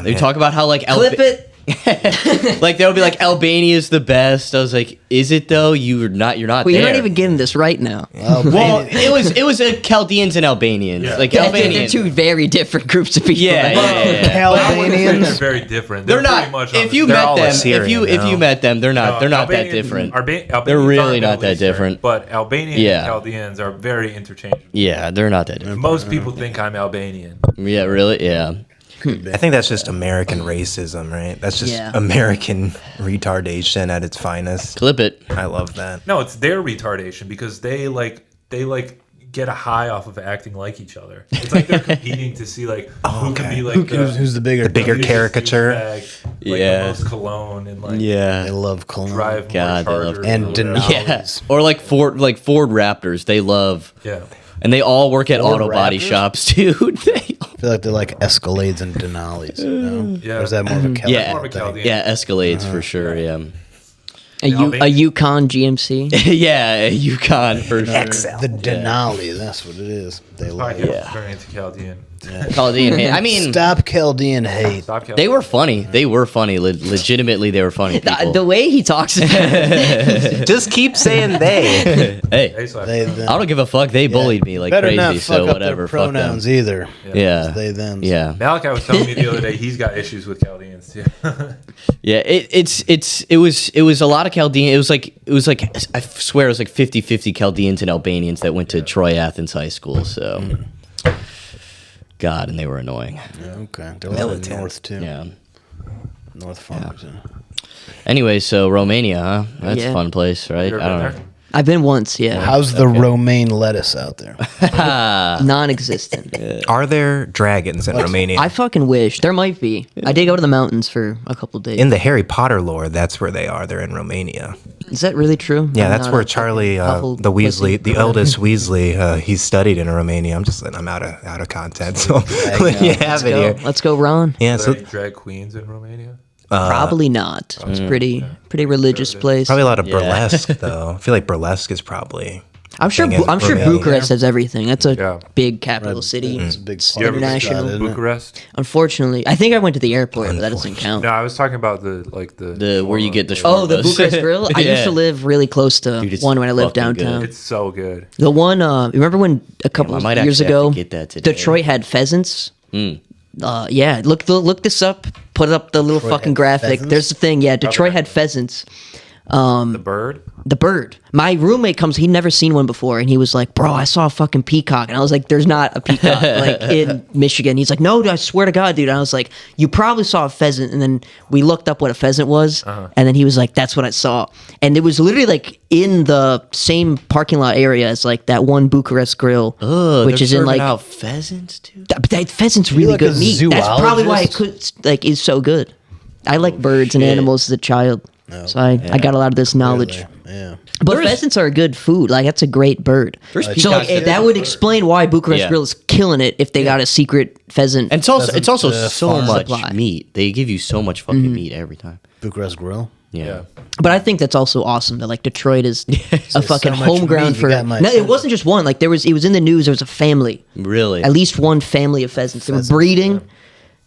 they talk about how like Clip it. like they'll be like Albania's the best. I was like, is it though? You're not. You're not. Well, you're there. not even getting this right now. Well, it was Chaldeans and Albanians. Yeah. Like Yeah, they're Albanians. two very different groups of people. Yeah, They're I wouldn't say they're Albanians. very different. They're pretty not. much on If the you same- They're met all them, Assyrian, if you no? met them, they're not. They're not that Albanians- different. Albanians They're really aren't not that Middle Eastern, different. But Albanian Yeah. and Chaldeans are very interchangeable. Yeah, they're not that different. Most people think I'm Albanian. Yeah, really. Yeah. I think that's just American racism, right? That's just Yeah. American retardation at its finest. Clip it. I love that. No, it's their retardation because they get a high off of acting like each other. It's like they're competing to see like who can okay. be like Who's the bigger? The bigger biggest caricature? douchebag, like Yeah. the most cologne and like They Yeah. love cologne drive God, they more love Chargers and or whatever. Denali. Yeah. Or like Ford Raptors. They love. Yeah. And they all work at Ford auto body Raptors? shops, dude. They I feel like they're like Escalades and Denali's. You know? Yeah. Or is that more of a California Yeah. More of a thing? Chaldean. yeah, Escalades for sure. Yeah. A Yukon GMC. Yeah, Yukon for sure. The Denali, that's what it is. They love Podcast it. turning into Chaldean. Chaldean. I mean, Stop Chaldean hate. Stop Chaldean. they were funny. They were funny. Legitimately, they were funny people. The way he talks about it. Just keep saying they. Hey, They slapped They, me. them. I don't give a fuck. They bullied me like Better crazy. not fuck So up whatever. their Fuck them. pronouns either. Yeah. They them. Yeah. Malachi was telling me the other day he's got issues with Chaldeans too. Yeah, it was a lot of Chaldean. It was like I swear it was like 50-50 Chaldeans and Albanians that went to Troy Athens High School. So, God, and they were annoying. Yeah, okay. They're a lot of Militant. north too. Yeah. North Farmington. Anyway, so Romania, huh? That's Yeah. a fun place, right? You ever I don't been know. there? I've been once, yeah. How's the romaine lettuce out there? Non-existent. Are there dragons in Romania? I fucking wish there might be. I did go to the mountains for a couple days. In the Harry Potter lore, that's where they are. They're in Romania. Is that really true? Yeah, I'm that's not where a Charlie, fucking Huffle the Weasley, pussy. the eldest Weasley, he studied in Romania. I'm out of content. So when you have it here, Let's go, Ron. yeah. Are So there any drag queens in Romania? Probably not. It's pretty religious place. probably a lot of Yeah. burlesque though. I feel like burlesque is probably. I'm sure. thing in I'm sure Romania. Bucharest has everything. That's a Yeah. big capital city. It's a big You ever International. spot, isn't it? Bucharest? Unfortunately, I think I went to the airport, but that doesn't count. No, I was talking about the The where you get the Oh, the shawarmas. Bucharest Grill. I used Yeah. to live really close to Dude, it's one when I lived fucking good. downtown. It's so good. The one, remember when a couple Damn, I might years actually have ago, to get that today. Detroit had pheasants? Mm. Yeah, look this up. Put up the little fucking had graphic. pheasants? There's the thing. Yeah, Detroit had pheasants. The bird? The bird. My roommate comes. He'd never seen one before, and he was like, "Bro, I saw a fucking peacock." And I was like, "There's not a peacock like in Michigan." He's like, "No, dude, I swear to God, dude." And I was like, "You probably saw a pheasant." And then we looked up what a pheasant was, and then he was like, "That's what I saw." And it was literally like in the same parking lot area as like that one Bucharest Grill, Ugh, which they're is in serving like. out pheasants, dude. But that pheasant's really like good a meat. That's probably why it zoologist? could like is so good. I like birds and shit. animals as a child, so I got a lot of this knowledge. Yeah. But pheasants are a good food. Like that's a great bird. There's So like peacocks. that would explain why Bucharest Yeah. Grill is killing it if they got a secret pheasant. And it's also Pheasant, so farm much supply. meat. They give you so much fucking meat every time. Bucharest Grill. Yeah. Yeah. But I think that's also awesome that like Detroit is a fucking so much home meat, ground you for. got my No, it attention. wasn't just one. Like it was in the news. There was a family, Really. at least one family of pheasants. They were breeding.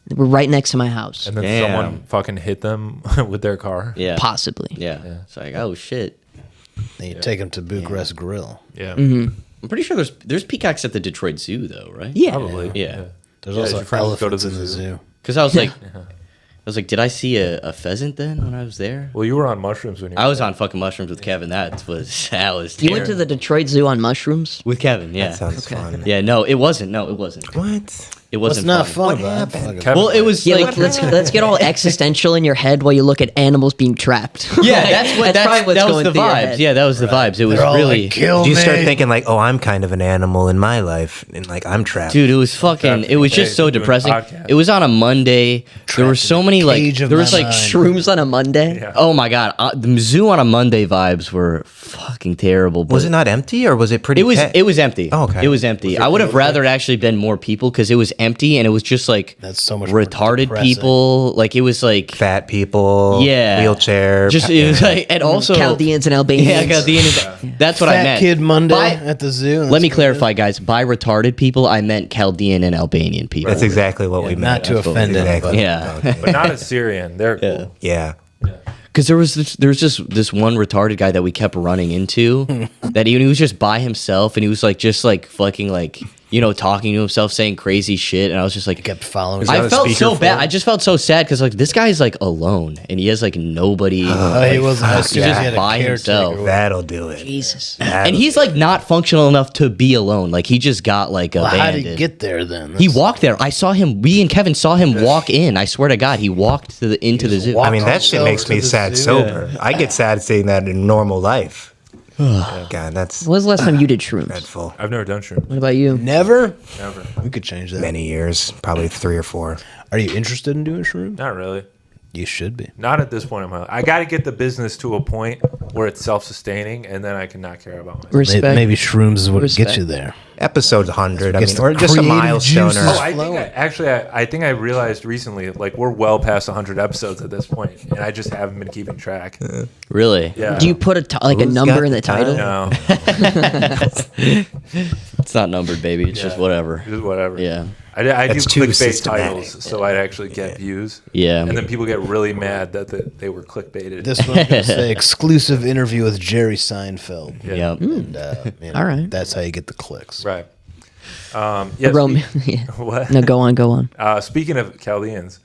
They were right next to my house. And then Damn. someone fucking hit them with their car. Yeah. Possibly. Yeah. It's like, oh shit. Then you take them to Bucharest Grill. Yeah. I'm pretty sure there's peacocks at the Detroit Zoo though, right? Yeah. Probably. Yeah. There's Yeah, also your friends go to elephants the in the zoo. zoo. Because I was was like, did I see a pheasant then when I was there? Well, you were on mushrooms when you. I was on fucking mushrooms with Kevin. That was You went to the Detroit Zoo on mushrooms? with Kevin. Yeah. That sounds fun. Yeah. No, it wasn't. No, it wasn't. What? It What's wasn't. not fun. fun about it? Kevin, Well, it was Yeah, like let's get all existential in your head while you look at animals being trapped. Yeah, Like, that's probably what's that was going the through your vibes. head. Yeah, that was the vibes. It was They're all really, like, kill Do you start me. thinking like, oh, I'm kind of an animal in my life, and like I'm trapped? dude. It was fucking. It was just Hey, so doing a depressing. podcast. It was on a Monday. There were so many like. cage of There was my like. mind. Shrooms on a Monday. Yeah. Oh my god, the zoo on a Monday vibes were fucking terrible. Was but it not empty or was it pretty? It was. packed? It was empty. Oh, okay. It was empty. there I would have people rather it actually been more people because it was empty and it was just like That's so much more retarded depressing. people. Like it was like Fat people. yeah, Wheelchair. Just it was like and also Chaldeans and Albanians. Yeah, Chaldean. That's what I Fat meant. Kid Monday By- at the zoo. Let me clarify, guys. By retarded people, I meant Chaldean and Albanian people. That's exactly what we meant. Not to That's what we- offend exactly. anybody. Yeah. but not Assyrian. They're cool. Yeah. Because there was just this one retarded guy that we kept running into that he was just by himself and he was like just like fucking like talking to himself saying crazy shit and I was just like Kept following. that I a felt so speakerphone? bad. I just felt so sad because like this guy's like alone and he has like nobody. Oh, he was. I assume just he had a by caretaker. himself. That'll do it. Jesus. And he's like not functional enough to be alone. Like he just got like Well, how abandoned. did he get there then? He walked there. I saw him. Me and Kevin saw him walk in. I swear to God, he walked into the zoo. walked I mean, that shit himself makes to me the sad zoo. sober. I get sad seeing that in normal life. God, that's When was the last time you did shrooms? dreadful. I've never done shrooms. What about you? Never. Never. We could change that. Many years, probably 3 or 4. Are you interested in doing shrooms? Not really. You should be. Not at this point in my life. I got to get the business to a point where it's self-sustaining, and then I can not care about myself. Respect. Maybe shrooms is what Respect. gets you there. Episode 100, I Gets mean, the or just a creative milestone. juices. Or, Oh, I think I realized recently, like we're well past 100 episodes at this point, and I just haven't been keeping track. Really? Yeah. Do you put a Who's number got in the the title? No, It's not numbered, baby. It's just whatever. just whatever. Yeah. I do That's too clickbait systematic. titles, so I'd actually get views. Yeah. And then people get really mad that they were clickbaited. This one's gonna say exclusive interview with Jerry Seinfeld. Yeah. And, All right. That's how you get the clicks. Right. Yes. Yeah. What? No, go on. Speaking of Chaldeans,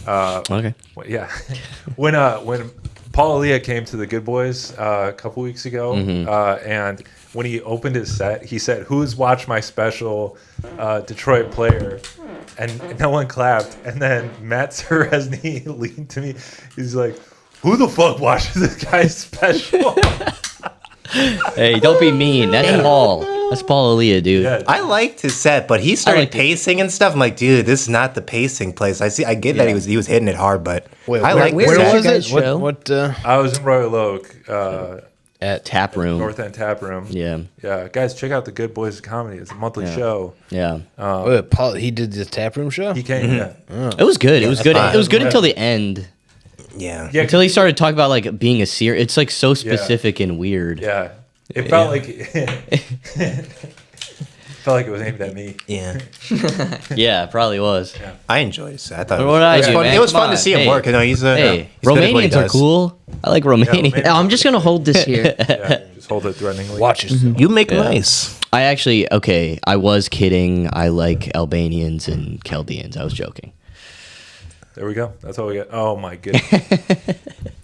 Okay. yeah, when Paul Elia came to the Good Boys a couple weeks ago, and when he opened his set, he said, "Who's watched my special, Detroit Player?" And no one clapped. And then Matt Seresny leaned to me. He's like, "Who the fuck watches this guy's special?" Hey, don't be mean. That's Paul. That's Paul Elia, dude. Yeah. I liked his set, but he started liked it. pacing and stuff. I'm like, dude, this is not the pacing place. I get that he was hitting it hard, but Wait, I where, like where where was was your it? guys' show? What I was in Royal Oak, At Tap Room. North End Tap Room. Yeah. Yeah, guys, check out the Good Boys Comedy. It's a monthly show. Yeah. wait, Paul, he did the tap room show? He came, yeah. It was good. It was good. fine. It was good until the end. yeah. Yeah, Until he started talking about like being a seer. It's like so specific and weird. yeah. It felt like felt like it was aimed at me. Yeah. Yeah, it probably was. I enjoyed it. I thought What did I it was do, fun. man? It was Come fun to on. see him Hey. work. You know, Hey, he's good at what he Romanians are does. cool. I like Romanians. Romanians- Oh, I'm just gonna hold this here. Yeah, just hold it threateningly. Watch yourself. You make nice. I actually, okay, I was kidding. I like Albanians and Chaldeans. I was joking. There we go. That's all we got. Oh my goodness.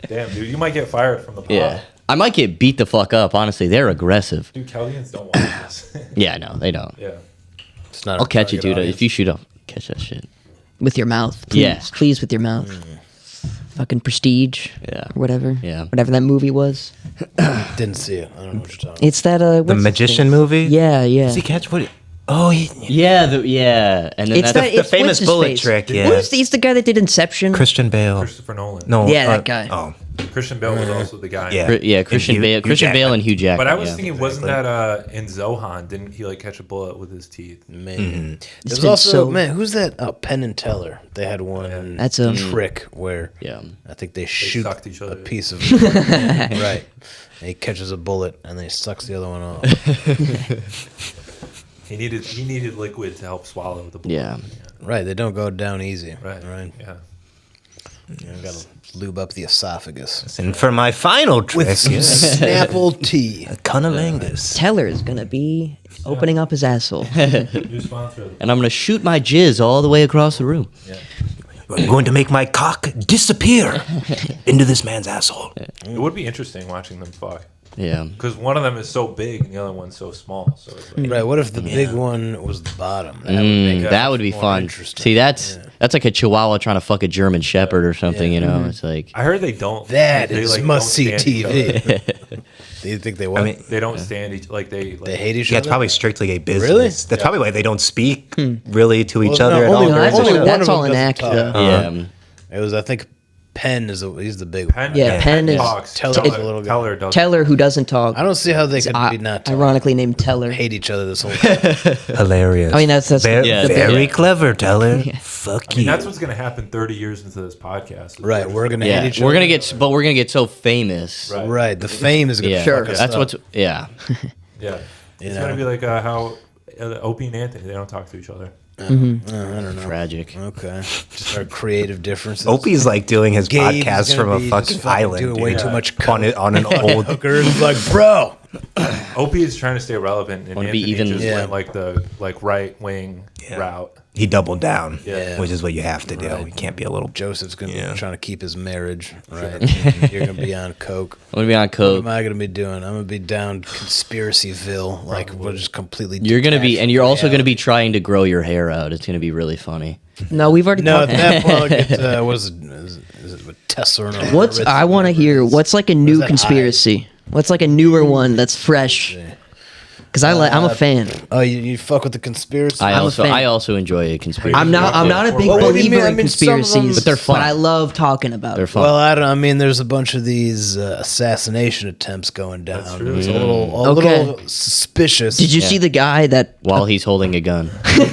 Damn, dude, you might get fired from the pod. Yeah. I might get beat the fuck up, honestly. They're aggressive. Dude, Chaldeans don't watch this. Yeah, no, they don't. Yeah. It's not I'll catch you, target dude. audience. If you shoot, I'll catch that shit. With your mouth. Please. Yeah. Please with your mouth. Fucking Prestige. Yeah. Or whatever. Yeah. Whatever that movie was. Didn't see it. I don't know what you're talking It's that The what's his magician face? movie. Yeah, yeah. Does he catch what? Oh, Yeah, and then It's that's that the it's famous what's his bullet face? trick, yeah. He's the guy that did Inception. Christian Bale. Christopher Nolan. No. Yeah, that guy. Oh, Christian Bale was also the guy. yeah. Christian Hugh- Bale, Hugh Christian Bale, Jackman. and Hugh Jackman. But I was yeah. thinking, wasn't that in Zohan? Didn't he like catch a bullet with his teeth? Maybe. There's been also so- man, who's that? Penn and Teller. They had one. That's a- trick where Yeah. I think they shoot sucked each other. a piece of right. And he catches a bullet and then he sucks the other one off. He needed liquid to help swallow the bullet. Yeah. Right. They don't go down easy. Right. Right. Yeah. You gotta lube up the esophagus And for my final trick, with some Snapple tea. cunnilingus. Teller is gonna be opening up his asshole. New sponsor. And I'm gonna shoot my jizz all the way across the room. I'm going to make my cock disappear into this man's asshole. It would be interesting watching them fuck. Yeah. Because one of them is so big and the other one's so small. So it's like, Right. What if the big one was the bottom? That would make it That would be more fun. interesting. See, that's like a Chihuahua trying to fuck a German Shepherd or something. You know, it's like I heard they don't. That they, is like, must see don't stand each other. TV. Do you think they what? I mean, They don't stand each like they hate each yeah, other. it's probably strictly a business. Really? That's probably why they don't speak really to each Well, other no, at all. only- No, that's, only one that's of all them an doesn't act, talk. though. yeah. It was, I think, Penn he's the big Penn, one. Yeah, Penn is- talks. Teller's Teller, the little guy. Teller does. Teller, who doesn't talk. I don't see how they could be not talking. Ironically named Teller. Hate each other this whole time. Hilarious. I mean, that's Yeah, very yeah. clever, Teller. Fuck I mean, you. that's what's gonna happen 30 years into this podcast. Right, we're gonna hate Yeah, each other. we're gonna get so famous. Right. Right, the fame is gonna Yeah, Sure. fuck us that's up. what's yeah. Yeah, it's know? gonna be like how Opie and Anthony, they don't talk to each other. I don't know. Tragic. Okay, just our creative differences. Opie's like doing his Gabe is podcast gonna from a be fucking just fucking island. doing way dude. too much on it on an old. hookers. Like, bro, Opie is trying to stay relevant, and Wanna be Anthony even- just Yeah. went like the right wing route. He doubled down, Yeah. which is what you have to do. Right. You can't be a little. Joseph's gonna Yeah. be trying to keep his marriage. Right, you're gonna be on coke. I'm gonna be on What coke. am I gonna be doing? I'm gonna be down conspiracyville. Like, we're just completely. You're gonna be, detached and you're from also gonna be reality. trying to grow your hair out. It's gonna be really funny. No, we've already No, at talked. that point, it's, what is it with Tesla? Or What's I want to hear? What's like a new that conspiracy? What's like a newer one that's fresh? Because I'm a fan. Oh, you fuck with the conspiracy? I I'm a also fan. I also enjoy a conspiracy. I'm not a big Well, what do you believer mean? I in mean, some of them- conspiracies, But they're fun. But I love talking about They're it. fun. Well, I mean, there's a bunch of these assassination attempts going down. true. It's a little Okay. suspicious. Did you see the guy that? While he's holding a gun. Did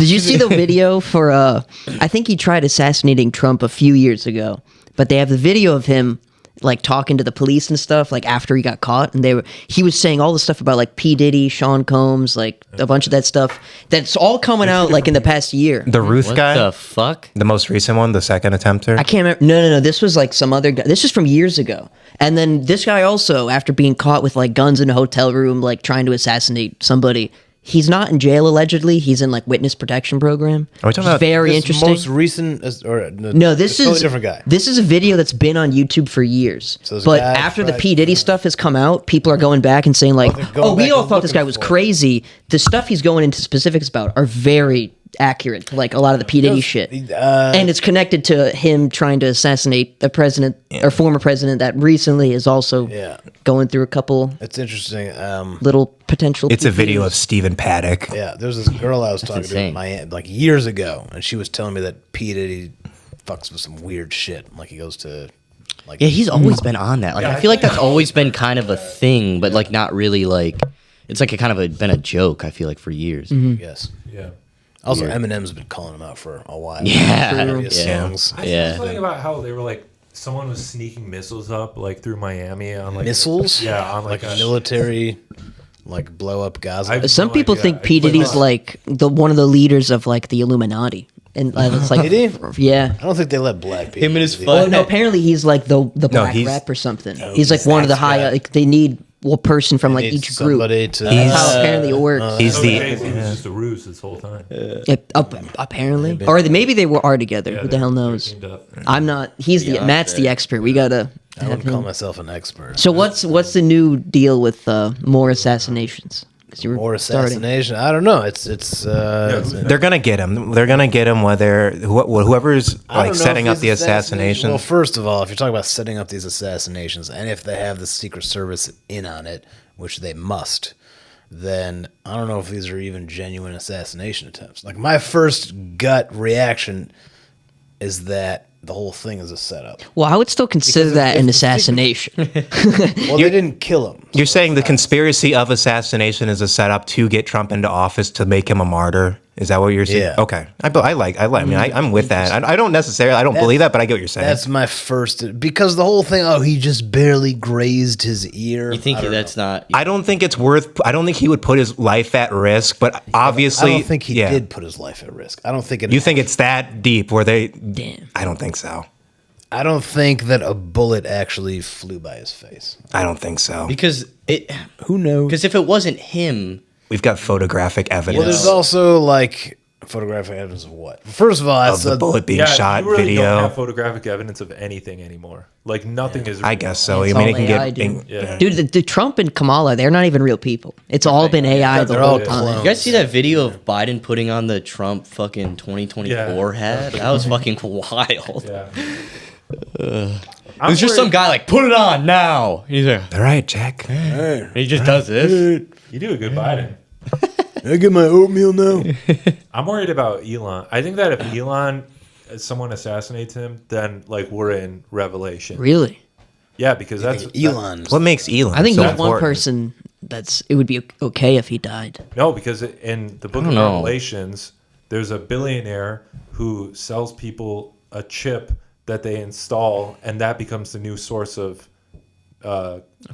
you see the video for? I think he tried assassinating Trump a few years ago, but they have the video of him like talking to the police and stuff, like after he got caught, and he was saying all the stuff about like P. Diddy, Sean Combs, like a bunch of that stuff. That's all coming out like in the past year. The Ruth What guy, the fuck? the most recent one, the second attempter. I can't remember. No. This was like some other guy. This is from years ago. And then this guy also, after being caught with like guns in a hotel room, like trying to assassinate somebody, he's not in jail allegedly. He's in like witness protection program. Are we talking Which is about very This interesting. most recent, or No, this it's a totally is different guy. This is a video that's been on YouTube for years. So this but guy after the tried- P Diddy stuff has come out, people are going back and saying like, they're going "Oh, we back all and thought this guy looking was for it. crazy." The stuff he's going into specifics about are very accurate to like a lot of the P Diddy shit, and it's connected to him trying to assassinate a president or former president that recently is also Yeah. going through a couple It's interesting. little potential. It's a video PDs. of Stephen Paddock. Yeah, there's this girl I was talking to insane. in Miami like years ago, and she was telling me that P Diddy fucks with some weird shit. Like he goes to, like, Yeah, he's always been on that. Like I feel like that's always been kind of a thing, but like not really like it's like a kind of been a joke, I feel like, for years. yes. Yeah. Also, Weird. Eminem been calling him out for a while. Yeah. Previous Yeah. songs. I Yeah. saw something about how they were like someone was sneaking missiles up like through Miami on like Missiles? Yeah, on like, like a military, like blow up Gaza. I've- Some no people idea. think P Diddy's like the one of the leaders of like the Illuminati, and it's like, Did he? yeah. I don't think they let black people. Him and his do fun- Oh no! Apparently he's like the black he's- rep or something. He's like one of the that's high. right. Like they need a person from like Need each group. somebody to. That's how apparently it works. He's So the Jay-Z was just a ruse this whole time. Apparently, or maybe they are together. Who the hell knows? Teamed up. I'm not. He's the Matt's the expert. We gotta. I wouldn't call myself an expert. So what's the new deal with more assassinations? 'Cause you were Or starting. assassination. I don't know. It's They're gonna get him. They're gonna get him whether whoever's I don't like know setting if up the these assassination. Well, first of all, if you're talking about setting up these assassinations, and if they have the Secret Service in on it, which they must, then I don't know if these are even genuine assassination attempts. Like my first gut reaction is that the whole thing is a setup. Well, I would still consider Because that if an the Secret- assassination. Well, they didn't kill him. You're saying the conspiracy of assassination is a setup to get Trump into office to make him a martyr. Is that what you're saying? Yeah. Okay. I like. I mean, I'm with that. I don't necessarily. I don't believe that, but I get what you're saying. That's my first because the whole thing. Oh, he just barely grazed his ear. You think I don't that's know. not I don't think it's worth. I don't think he would put his life at risk. But obviously, I don't think he yeah. did put his life at risk. I don't think it. You think it's that deep where they? Damn. I don't think so. I don't think that a bullet actually flew by his face. I don't think so. because it Who knows? because if it wasn't him, We've got photographic evidence. Well, there's also like Photographic evidence of what? First of all, Of the bullet being shot you really video. don't have photographic evidence of anything anymore. Like nothing is. I real. guess so. It's I mean, it all can AI, get. dude. Dude, the Trump and Kamala, they're not even real people. It's all been AI the They're whole all time. clones. You guys see that video of Biden putting on the Trump fucking 2024 hat? That was fucking wild. Yeah. It was just some guy like, put it on now. He's like, All right, Jack. and he just does this. You do a good Biden. I get my oatmeal now. I'm worried about Elon. I think that if Elon, someone assassinates him, then like we're in Revelation. Really? Yeah, because that's Elon. What makes Elon? I think so there's one important? person it would be okay if he died. No, because in the book of don't know. Revelations, there's a billionaire who sells people a chip that they install, and that becomes the new source of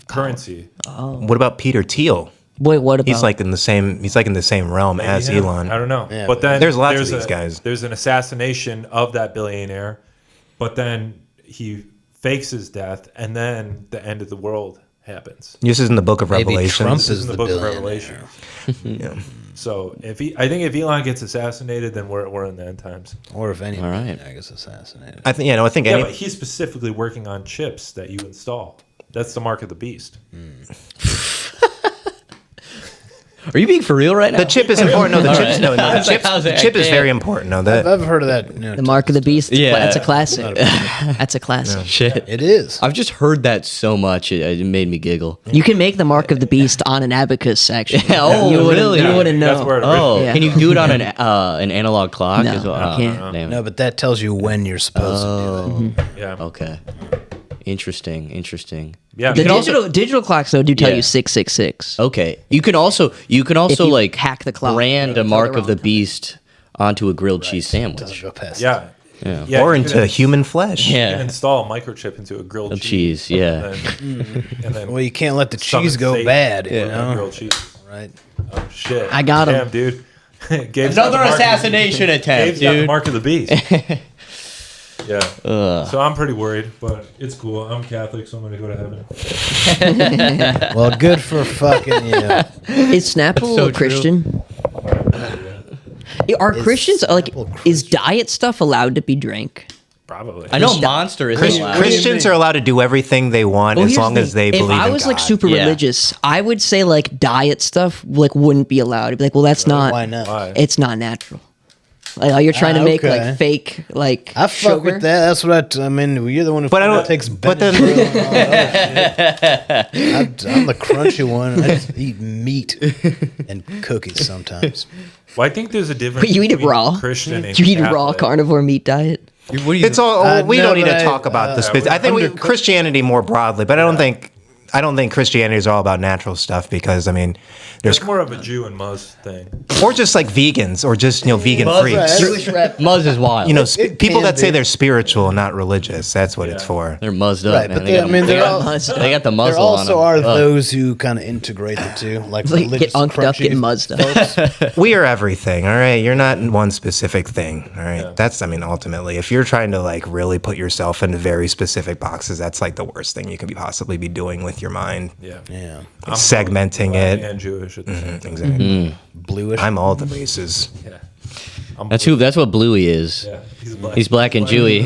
currency. What about Peter Thiel? Wait, what about? He's like in the same. He's like in the same realm as Yeah, Elon. I don't know. Yeah, but then there's lots of these guys. There's an assassination of that billionaire, but then he fakes his death, and then the end of the world happens. This is in the Book of Maybe Revelation. Trump This is in the book of billionaire. Revelation. Yeah. So I think if Elon gets assassinated, then we're in the end times. Or if any All right. I guess assassinated. I think. Yeah. No. I think. Yeah, Any, but he's specifically working on chips that you install. That's the mark of the beast. Are you being for real right now? the chip is important. No, the All chip. right. No, the I was like, chip. how's The it- chip is I very can't- important. No, that. I've heard of that. the Mark of the Beast? Yeah. That's a classic. That's a classic. Shit. It is. I've just heard that so much, it made me giggle. You can make the Mark of the Beast on an abacus, actually. Oh, you wouldn't, really? You wouldn't know. That's where it Oh, Yeah. can you do it on an analog clock No, as well? I Oh, can't. damn. No, but that tells you when you're supposed to do that. Yeah. Okay. Interesting. Yeah. The because- digital clocks though do tell Yeah. you 666. Okay. You can also you like hack the clock, brand yeah, a mark for of the the wrong beast onto a grilled cheese Doesn't sandwich. go past. yeah. Yeah. Yeah, or you into can- human flesh. You can Yeah. install a microchip into a grilled A cheese. cheese, yeah. And then Well, you can't let the summon cheese go Satan bad. on You that know. grilled cheese. Right. Oh shit! I got him. Damn, dude. Gabe's got the Another mark of the- assassination attempt, Gabe's got the dude. mark of the beast. Yeah. So I'm pretty worried, but it's cool. I'm Catholic, so I'm gonna go to heaven. Well, good for fucking you. Is Snapple so a Christian? Are Christians like Snapple is diet stuff allowed to be drank? Probably. I know Monster is allowed. Christians are allowed to do everything they want as here's long the as they thing. believe in If I was like God. super Yeah. religious, I would say like diet stuff like wouldn't be allowed. I'd be like, well, that's not. Why not? Why? It's not natural. Like you're trying to make okay. like fake like I fuck sugar. with that. That's what I mean. You're the one who But I don't- takes but then- Benadryl and all that shit. I'm the crunchy one. I just eat meat and cookies sometimes. Well, I think there's a difference. But you eat it between raw. Christian and You eat raw Catholic. carnivore meat diet. What do you It's all. We no, don't need but to talk about the specific. I think under- Christianity more broadly, but I don't think Christianity is all about natural stuff because I mean, there's It's more of a Jew and Muz thing. or just like vegans or just vegan Muzz- freaks. Jewish rep. Muzz is wild. It People can that say be. they're spiritual, not religious. That's what it's for. they're muzzed up, Right, man. but they- I mean, they're all- they got the muzzle There on also them. are Ugh. those who kind of integrate the two, like Like religious get unked up, crunchy getting muzzed up. folks. We are everything. All right, you're not in one specific thing. All right, that's I mean, ultimately, if you're trying to like really put yourself into very specific boxes, that's like the worst thing you can possibly be doing with your mind. Yeah. Yeah, I'm Segmenting black it. and Jewish at the same time. Exactly. bluish. I'm all the bases. Yeah. I'm That's what Bluey is. Yeah. He's black and Jewy.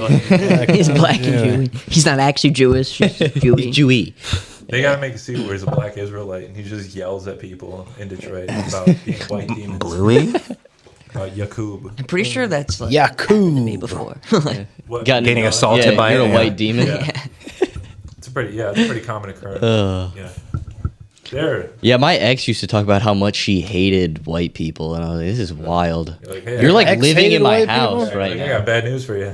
He's black and Jewy. He's not actually Jewish. He's just Jewy. He's Jewy. They gotta make a scene where he's a black Israelite and he just yells at people in Detroit about being white demons. Bluey? Yakub. I'm pretty sure that's like Yakub. me before. What, Getting assaulted by you're it, a yeah. white demon. Yeah. It's a pretty common occurrence. Yeah. There. Yeah, my ex used to talk about how much she hated white people, and I was like, "This is wild." You're like, hey, You're like ex living hated in my white house people? right I now. got bad news for you.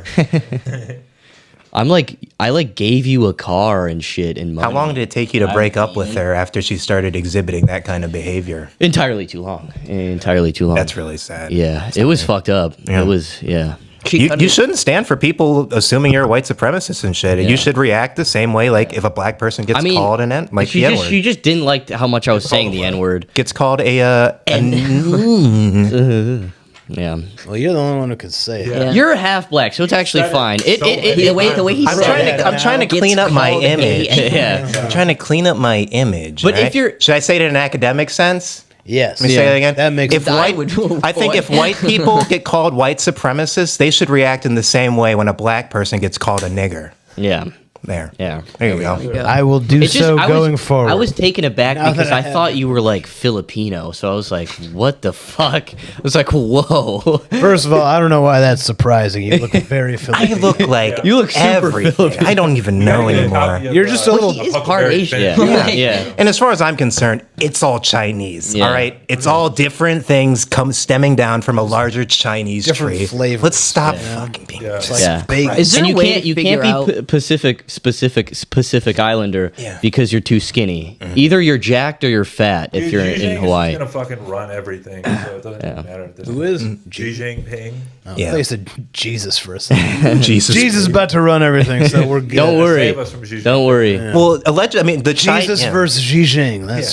I'm like, I like gave you a car and shit and money. How long did it take you to break up with her after she started exhibiting that kind of behavior? Entirely too long. Entirely too long. That's really sad. Yeah, it was fucked up. Yeah. It was, yeah. You shouldn't stand for people assuming you're a white supremacist and shit. Yeah. You should react the same way. Like if a black person gets called an N, like she the just, N-word. she just didn't like how much I was saying the N word. Gets called Yeah. Well, you're the only one who can say it. Yeah. You're half black, so it's actually said it fine. so many the way he I'm said trying it. to- I'm trying to Gets clean up my called image. a- Yeah. I'm trying to clean up my image. But all if you're- should I say it in an academic sense? Yes. Let me say that again. That makes if sense. I think if white people get called white supremacists, they should react in the same way when a black person gets called a nigger. Yeah. There. Yeah. There you go. I will do It's just- so going was, forward. I was taken aback Now because that I I have thought you were like Filipino. So I was like, what the fuck? I was like, whoa. First of all, I don't know why that's surprising. You look very Filipino. I look like You look super everything. Filipino. I don't even know anymore. You're just a little. he is part Asian. Yeah. Yeah. Yeah. And as far as I'm concerned, it's all Chinese. Yeah. All right, it's all different things come stemming down from a larger Chinese Different tree. flavors. Let's stop fucking being. It's just- like Yeah. bacon. Is there And a you way can't to you figure can't out? be Pacific Islander Yeah. because you're too skinny. Either you're jacked or you're fat if you're in Hawaii. He's gonna fucking run everything, so it doesn't matter at this Who point. is? Xi Jinping. Yeah. I thought you said Jesus for a second. Jesus. Jesus is about to run everything, so we're good. Don't worry. Save us from Xi Jinping. Don't worry. Well, allegedly, I mean, the Jesus China, versus Xi Jinping. That's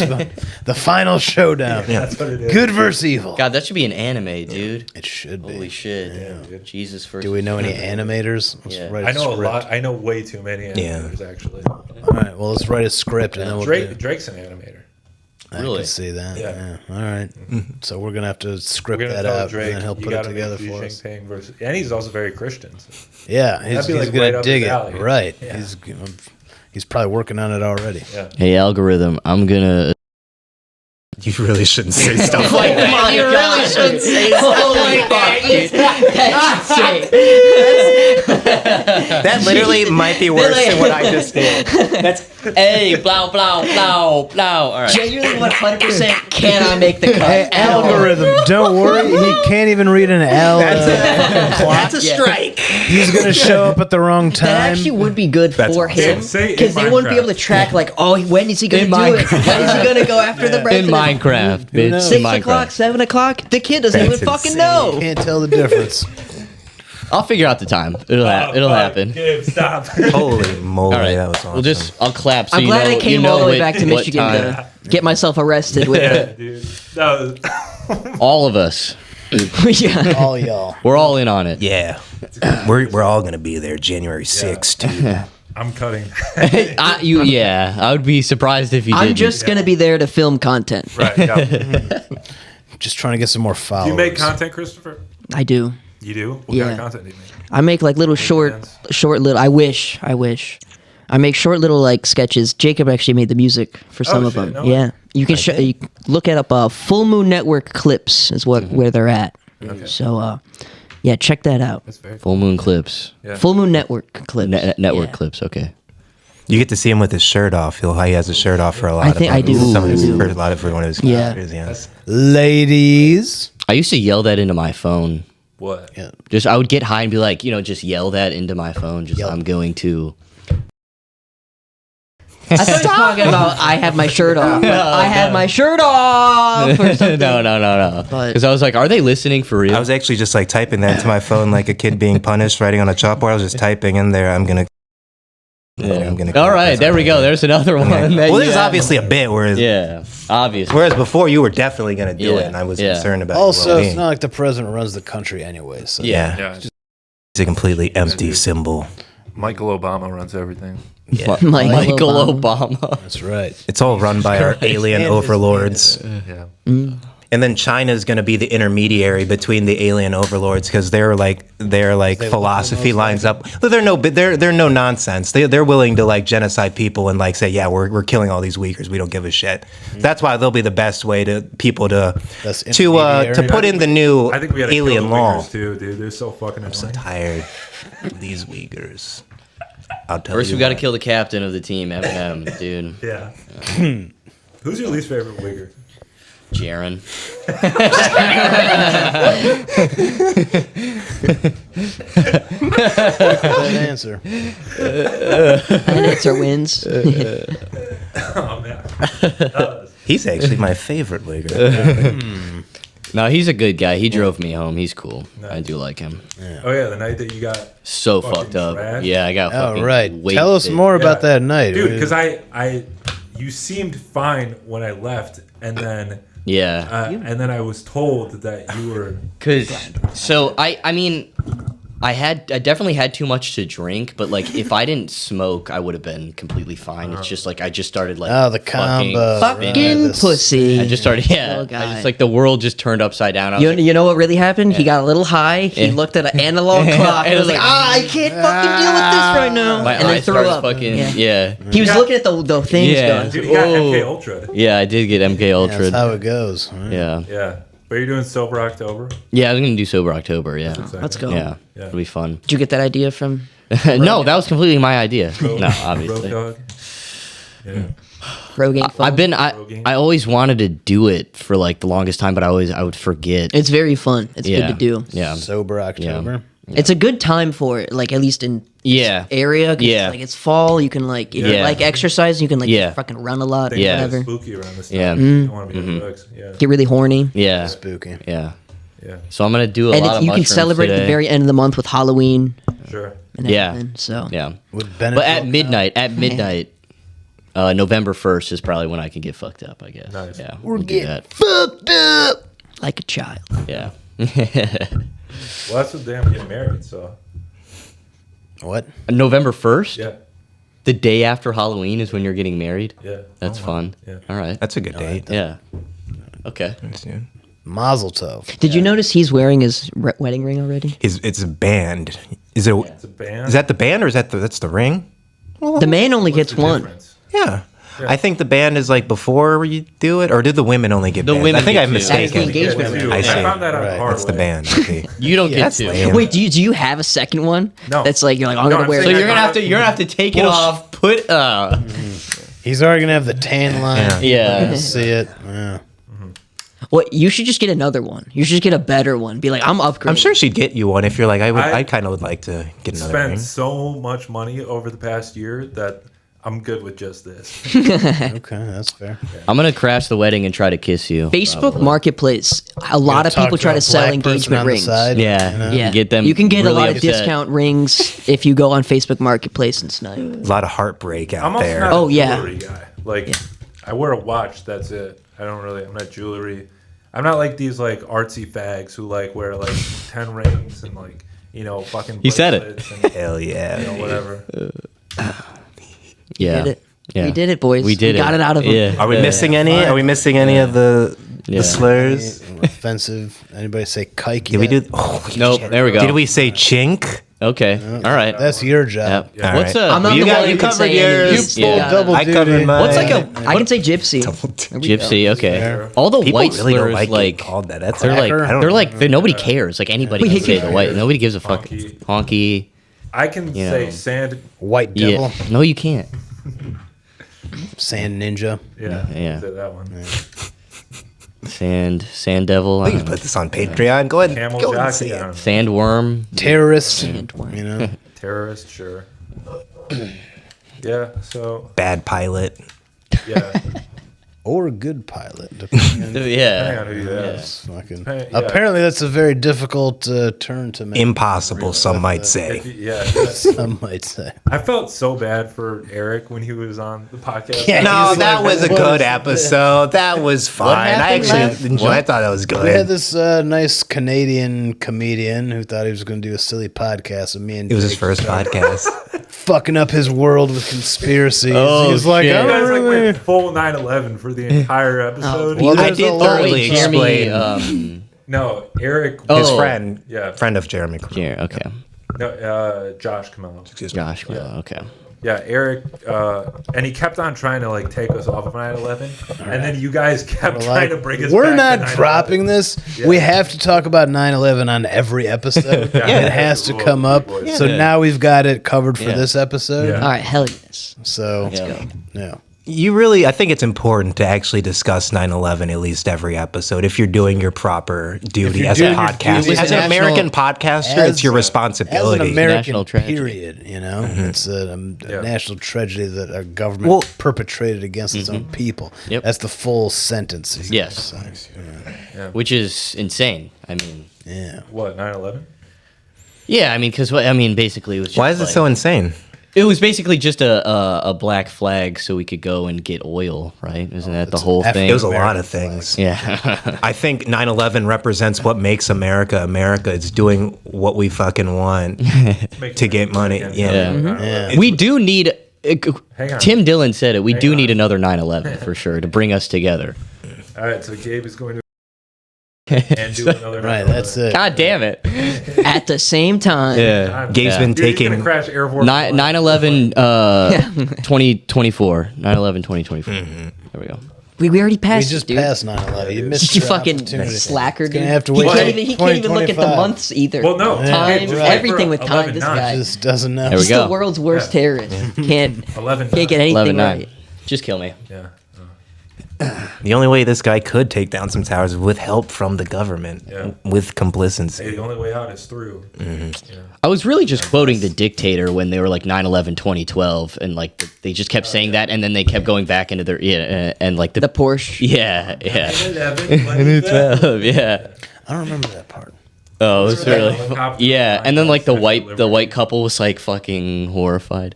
the final showdown. That's what it is. Good versus evil. God, that should be an anime, dude. It should be. Holy shit. Jesus first. Do we know any animators? Let's Yeah. write I know a script. lot. I know way too many animators actually. All right, well, let's write a script and then we'll do. Drake's an animator. I Really? can see that. Yeah. Yeah. All right. So we're gonna have to script We're gonna that tell out, Drake and then he'll you put it gotta together make Xi for us. Jinping versus, and he's also very Christian. So. Yeah, he's That'd be, like, gonna right up dig his it. alley. Right. Yeah. He's probably working on it already. Yeah. Hey, algorithm, I'm gonna. you really shouldn't say stuff like that. Come on, you really shouldn't say Holy fuck, dude. That's insane. That literally might be worse than what I just did. Hey, blow, blow, blow, blow. All right. Genuinely 100% cannot make the cut. Hey, algorithm, don't worry. He can't even read an L. That's a strike. He's gonna show up at the wrong That time. actually would be good That's for awesome. him Say in because they wouldn't be Minecraft. able to track like, oh, when is he going In to do it? Minecraft. When is he going to go after the In president? Minecraft, bitch. knows? In 6 o'clock, Minecraft. 7 o'clock. The kid doesn't That's even fucking insane. know. Can't tell the difference. I'll figure out the time. It'll Oh, happen. Gabe, stop. Holy moly, All right. that was awesome. I'll clap. So I'm you glad know, I came you know all the way what- back to what Michigan time. to get myself arrested with yeah, it. dude. That was, All of us. Yeah. All y'all. We're all in on it. yeah, we're all gonna be there January 6th. Too. I'm cutting. I would be surprised if you didn't. I'm just going to be there to film content. Right. Yeah. Just trying to get some more followers. Do you make content, Christopher? I do. You do? What Yeah. kind of content do you make? I make like little short little. I wish. I make short little like sketches. Jacob actually made the music for some Oh, of shit, them. no Yeah, way. you can you look it up. Full Moon Network clips is what where they're at. So yeah, check that out. That's very Full Moon Clips. Yeah. Full Moon Network clips. Network Yeah. clips. Okay. You get to see him with his shirt off. He has his shirt off for a lot I of think I do. Some of his, I do. for a lot of for one of his Yeah. characters. Yeah. Ladies. I used to yell that into my phone. What? Yeah. Just I would get high and be like, just yell that into my phone. Just Yelp. I'm going to. I thought you were talking about I have my shirt off. Like, I have my shirt off or something. no. But- Because I was like, are they listening for real? I was actually just like typing that into my phone like a kid being punished, writing on a chalkboard. I was just typing in there. I'm gonna. All right, there we go. There's another one. that Well, you this is had. obviously a bit, whereas Obviously. whereas before you were definitely gonna do Yeah, it, and I was yeah. concerned about. Also, your it's well-being. not like the president runs the country anyway. So Yeah, Yeah. it's a completely empty symbol. Michael Obama runs everything. Michael Obama. that's right. It's all run by our alien And his overlords. Yeah. And then China's going to be the intermediary between the alien overlords because their philosophy lines up. But they're no nonsense. They're willing to like genocide people and like say, yeah, we're killing all these Uyghurs. We don't give a shit. That's why they'll be the best way to people to intermediary. put in the new I think we got to alien kill the law. Uyghurs too, dude. They're so fucking annoying. Tired of these Uyghurs. I'll tell First, you. we got to what. kill the captain of the team, Eminem, dude. Yeah. Who's your least favorite Uyghur? Jaren. That answer. And answer wins. Oh man. He's actually my favorite Uyghur. No, he's a good guy. He drove me home. He's cool. I do like him. Oh yeah, the night that you got. So Fucking fucked up. trash. Yeah, I got All fucking right. wasted. Tell us more about Yeah. that night, Dude, because you seemed fine when I left, and then Yeah. and then I was told that you were. Cause so I mean I definitely had too much to drink, but like if I didn't smoke, I would have been completely fine. It's just like I just started like Oh, the combo. Fucking This- pussy. I just started Little I guy. just like the world just turned upside down. I was You, like, you know what really happened? He got a little high. He looked at an analog clock and was like, I can't fucking deal with this right now. my and then eyes threw started up. fucking Yeah. yeah. He was looking at the things Yeah. going. Dude, you got Whoa. MK Ultra. Yeah, I did get MK Ultra. That's how it goes. Right? Yeah. Yeah. But you're doing sober October. Yeah, I was gonna do sober October. Yeah. Let's go. Yeah. Yeah. It'll be fun. Did you get that idea from? No, that was completely my idea. No, Road obviously. dog. Yeah. Rogaine phone? I always wanted to do it for like the longest time, but I would forget. It's very fun. It's good to do. Yeah. Sober October. It's a good time for it, like at least in Yeah. area. 'Cause Yeah. Like it's fall. You can like if you Yeah. like exercise, you can like Yeah. fucking run a lot or Things Yeah. get whatever. spooky around this time. Yeah. You don't want to be on drugs. Yeah. Get really horny. Yeah. Spooky. Yeah. Yeah. So I'm gonna do a And lot of you can mushrooms celebrate at today. the very end of the month with Halloween Sure. and Yeah. everything. So Yeah. Would But at midnight, November 1st is probably when I can get fucked up, I guess. Nice. Yeah. We're we'll do getting that. fucked up. like a child. Yeah. Well, that's what I'm getting married. So What? November 1st? yeah. The day after Halloween is when you're getting married? Yeah. That's fun. Yeah. All right. That's a good date. Yeah. Okay. Mazel tov. Did you notice he's wearing his wedding ring already? It's a band. Is it? It's a band. Is that the band or is that's the ring? The man only What's gets the one. difference? Yeah. I think the band is like before you do it, or did the women only get The bands? women I think get I'm two. That's the mistaken. engagement Yeah, ring. dude, I I see. found that out Right. hard That's the way. band. Okay. You don't get That's to. lame. Wait, do you have a second one? No. That's like you're like I'm No, gonna I'm wear. So saying it. you're gonna have to take it Bullshit. off, put He's already gonna have the tan line. yeah. See it. Yeah. Well, you should just get another one. You should just get a better one. Be like I'm upgrading. I'm sure she'd get you one if you're like, I I kind of would like to get another ring. Spent so much money over the past year that I'm good with just this. Okay, that's fair. I'm gonna crash the wedding and try to kiss you. Facebook Marketplace. A lot of Talk people try a to sell black person engagement on the rings. side, Yeah. you know? Yeah, Get them You can get really a lot of upset. discount rings if you go on Facebook Marketplace and snipe. A lot of heartbreak out I'm also there. not Oh, a yeah. jewelry guy. Like, I wear a watch. That's it. I'm not jewelry. I'm not like these like artsy fags who like wear like 10 rings and like fucking. He said it. bracelets and, Hell yeah. whatever. Yeah. Did it. Yeah. We did it, boys. We did it. Got it out of him. Yeah. Are we missing any? fine. Are we missing any of the Yeah. slurs? Offensive. Anybody say kike? Did we yet? do? Oh, Nope. There we go. Did we say chink? Okay. All right. That's your job. Yep. All What's right. a I'm not You the got- one you who can covered say yours. anything. You full Yeah. double I duty. covered mine. What's like a I can say gypsy. There we go. gypsy? Okay. Fair. All the People white really don't slurs like, like it called that. That's they're like Cracker? they're like nobody cares. Like anybody can say the white. Nobody gives a fuck. Honky. Honky. I can You say know. sand. White Yeah. devil, No, you can't. sand ninja. Yeah. Yeah. Say that one. Sand devil. We can put this on Patreon. Go ahead. Camel Go ahead and jockey. say I it. don't know. Sandworm. Terrorist. Sandworm. You know. Terrorist. Sure. Yeah. So Bad pilot. yeah. Or a good pilot, depending on Depending Yeah. on who you ask. fucking. Yeah. Apparently, that's a very difficult turn to make. Impossible, some might say. Yeah. Some might say. I felt so bad for Eric when he was on the podcast. Yeah, No, He's that like, was a what good is episode. That was fine. I happened, actually Matt? enjoyed. I thought that was We had good. this nice Canadian comedian who thought he was going to do a silly podcast with me and It was his Jake first podcast. fucking up his world with conspiracies. Oh, He's like, shit. I You guys don't like really. went full 9/11 for the entire episode. Well, I there's a did lot- thoroughly Jeremy. explain. No, Eric. Oh. His friend, Yeah. friend of Jeremy. Crow. Yeah. Okay. No, Josh Camello. Josh. Well, okay. Yeah, Eric, and he kept on trying to like take us off of 9/11, and then you guys kept trying to bring us. We're back not to 9/11. dropping this. Yeah. We have to talk about 9/11 on every episode. Yeah. It has to Well, come up. boys. So now we've got it covered for Yeah. this episode. Yeah. All right, hell yes. So Yeah. yeah. You really, I think it's important to actually discuss 9/11 at least every episode if you're doing your proper duty you're as a doing your podcast. duty As an as a American national- podcaster, it's your responsibility. As an American National tragedy. period, you know, it's a national tragedy that our government Well- perpetrated against its own people. Yep. That's the full sentence. you Yes. can say. Which is insane. I mean. Yeah. What 9/11? Yeah. I mean, because basically, it was just Why is it like- so insane? It was basically just a black flag so we could go and get oil, right? Isn't that the whole thing? It was a lot American of things. Yeah. I think 9/11 represents what makes America America. It's doing what we fucking want to get money. Yeah. Yeah. We do need. Hang on. Tim Dillon said it. We do on. need another 9/11 for sure to bring us together. All right, so Gabe is going to and do another. Right, that's it. God damn it. At the same time. Yeah. Gabe's been Dude, he's gonna taking. crash Air Force 9/11 2024. 9/11 2024. There we go. We already We passed just it, dude. passed 9/11. You missed You your fucking opportunity. slacker, He's dude. gonna have to He wait. can't even look at the 2025. months either. Well, no. Time, right. everything with time. This 11/9. guy. Just doesn't know. There we He's go. the world's worst terrorist. Can't 11. get anything 11 9. right. Just kill me. Yeah. The only way this guy could take down some towers is with help from the government, Yeah. with complacency. Hey, the only way out is through. I was really just quoting the dictator when they were like 9/11 2012 and like they just kept saying that and then they kept going back into their and like The Porsche. yeah. 11. Yeah. I don't remember that part. Oh, it was really Helicopter yeah, and then like the delivery. white couple was like fucking horrified.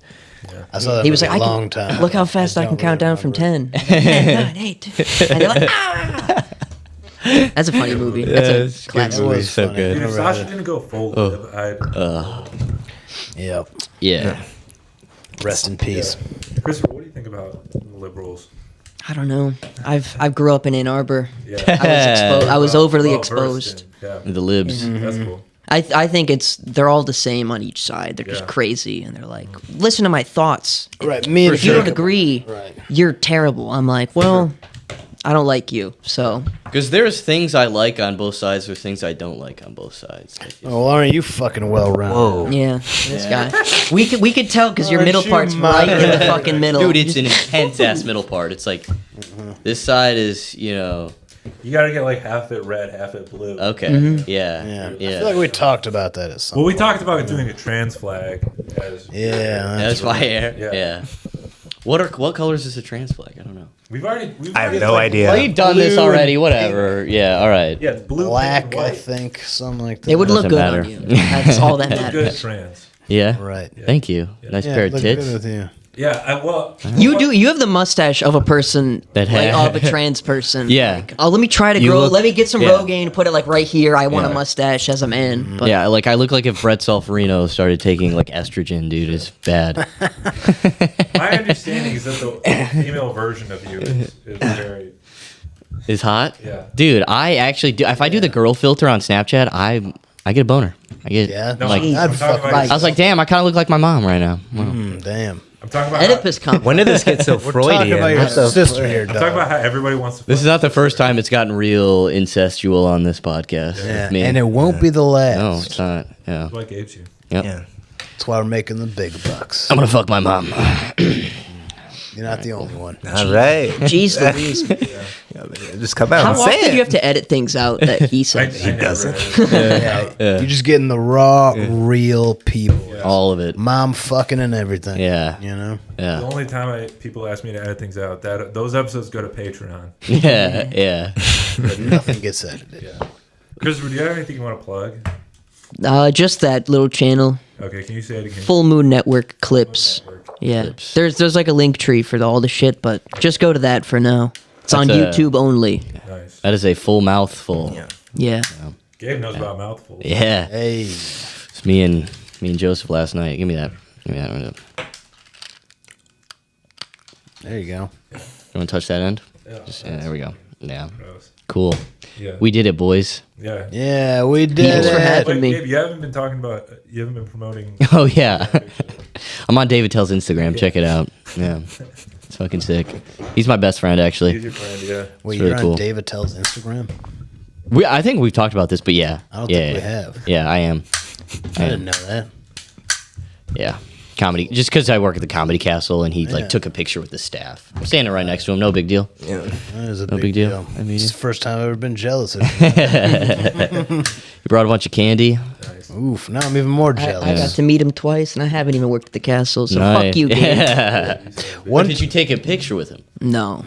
I saw that He was movie like, a I long can, time. look how fast I can don't count really down from remember. 10. 9, 8. And they're like, ah! That's a funny movie. That's a classic. It was so funny. good. Dude, if Never had Sasha it. didn't go full live, Yep. Yeah. Rest in peace. Christopher, what do you think about liberals? I don't know. I've grew up in Ann Arbor. Yeah. I was exposed. I was overly Well, exposed. versed in- The libs. Yeah. That's cool. I think they're all the same on each side. They're just Yeah. crazy, and they're like, listen to my thoughts. Right. Me and If you don't Jacob- agree, Right. you're terrible. I'm like, well, I don't like you, so Because there's things I like on both sides, there's things I don't like on both sides. Oh, well, aren't you fucking well rounded? Whoa. yeah, this guy. We could tell because your Aren't middle you part's right in the fucking middle. Dude, it's an intense ass middle part. It's like this side is, You got to get like half it red, half it blue. okay. Yeah. Yeah. I feel like we talked about that at some Well, we talked about doing a trans flag. As, Yeah. That's right. fire. Yeah. Yeah. What colors is a trans flag? I don't know. We've already. I have already, no idea. Well, you've done this Blue and already. Whatever. Yeah. All right. Yeah, blue, Black, pink, I white. think, something like that. It would look Doesn't good matter. on you. That's all that Look good matters. trans. Yeah. Right. Thank you. Nice Yeah, pair of look tits. good with you. Yeah, well, You do. You have the mustache of a person That like, had- of a trans person. Yeah. Like, oh, let me try to You grow. look- Let me get some yeah. Rogaine. Put it like right here. I want Yeah. a mustache as a man. But Yeah, like I look like if Brett Solferino started taking like estrogen, dude. It's bad. my understanding is that the female version of you is very. Is hot. Yeah. Dude, I actually do. If I do the girl filter on Snapchat, I get a boner. I get Yeah. No, like. I'm I'd talking fucking about. I was like, damn, I kind of look like my mom right now. Wow. Damn. I'm talking about. Oedipus complex. When did this get so We're Freudian? talking about your What the sister here, I'm dog. talking about how everybody wants to. This is not the first time it's gotten real incestual on this podcast. Yeah, with me. and it won't be the last. No, it's not. Yeah. What Gabe's you? Yep. Yeah. That's why we're making the big bucks. I'm gonna fuck my mom. You're not the only one. All right. Jeez Louise. Just come out How and often say do it. you have to edit things out that he I says? never doesn't. had it. You're just getting the raw, real people. All of it. Mom fucking and everything. Yeah. You know? The Yeah. only time people ask me to edit things out, that those episodes go to Patreon. Yeah. Yeah. But nothing gets edited. Christopher, do you have anything you want to plug? Just that little channel, Okay, can you say it again? Full Moon Network clips. Network. Yeah, Clips. there's like a link tree for all the shit, but just go to that for now. It's on That's a- YouTube only. Nice. That is a full mouthful. Yeah. Yeah. Gabe knows about mouthfuls. Yeah. Hey. It's me and Joseph last night. Give me that. Give me that. There you go. You want to touch that end? Yeah. Yeah, there we go. Yeah. Gross. Cool. Yeah. We did it, boys. Yeah. Yeah, we did Thanks for it. having Wait, me. Gabe, you haven't been talking about. You haven't been promoting. Oh yeah. I'm on David Tell's Instagram. Check it out. Yeah. It's fucking sick. He's my best friend, He's actually. your friend, yeah. Wait, It's really you're cool. on David Tell's Instagram? I think we've talked about this, but yeah. I don't yeah, think we yeah. have. Yeah, I am. I didn't know that. Yeah. Comedy. Just because I work at the Comedy Castle and he Yeah. like took a picture with the staff. I'm standing right next to him. No big deal. Yeah. That is a No big big deal. deal. I mean, It's the first time I've ever been jealous of He brought a bunch of candy. Nice. you. Oof, now I'm even more I jealous. got to meet him twice, and I haven't even worked at the castle, so Nice. fuck you, Gabe. Yeah. What Did you take a picture with him? No.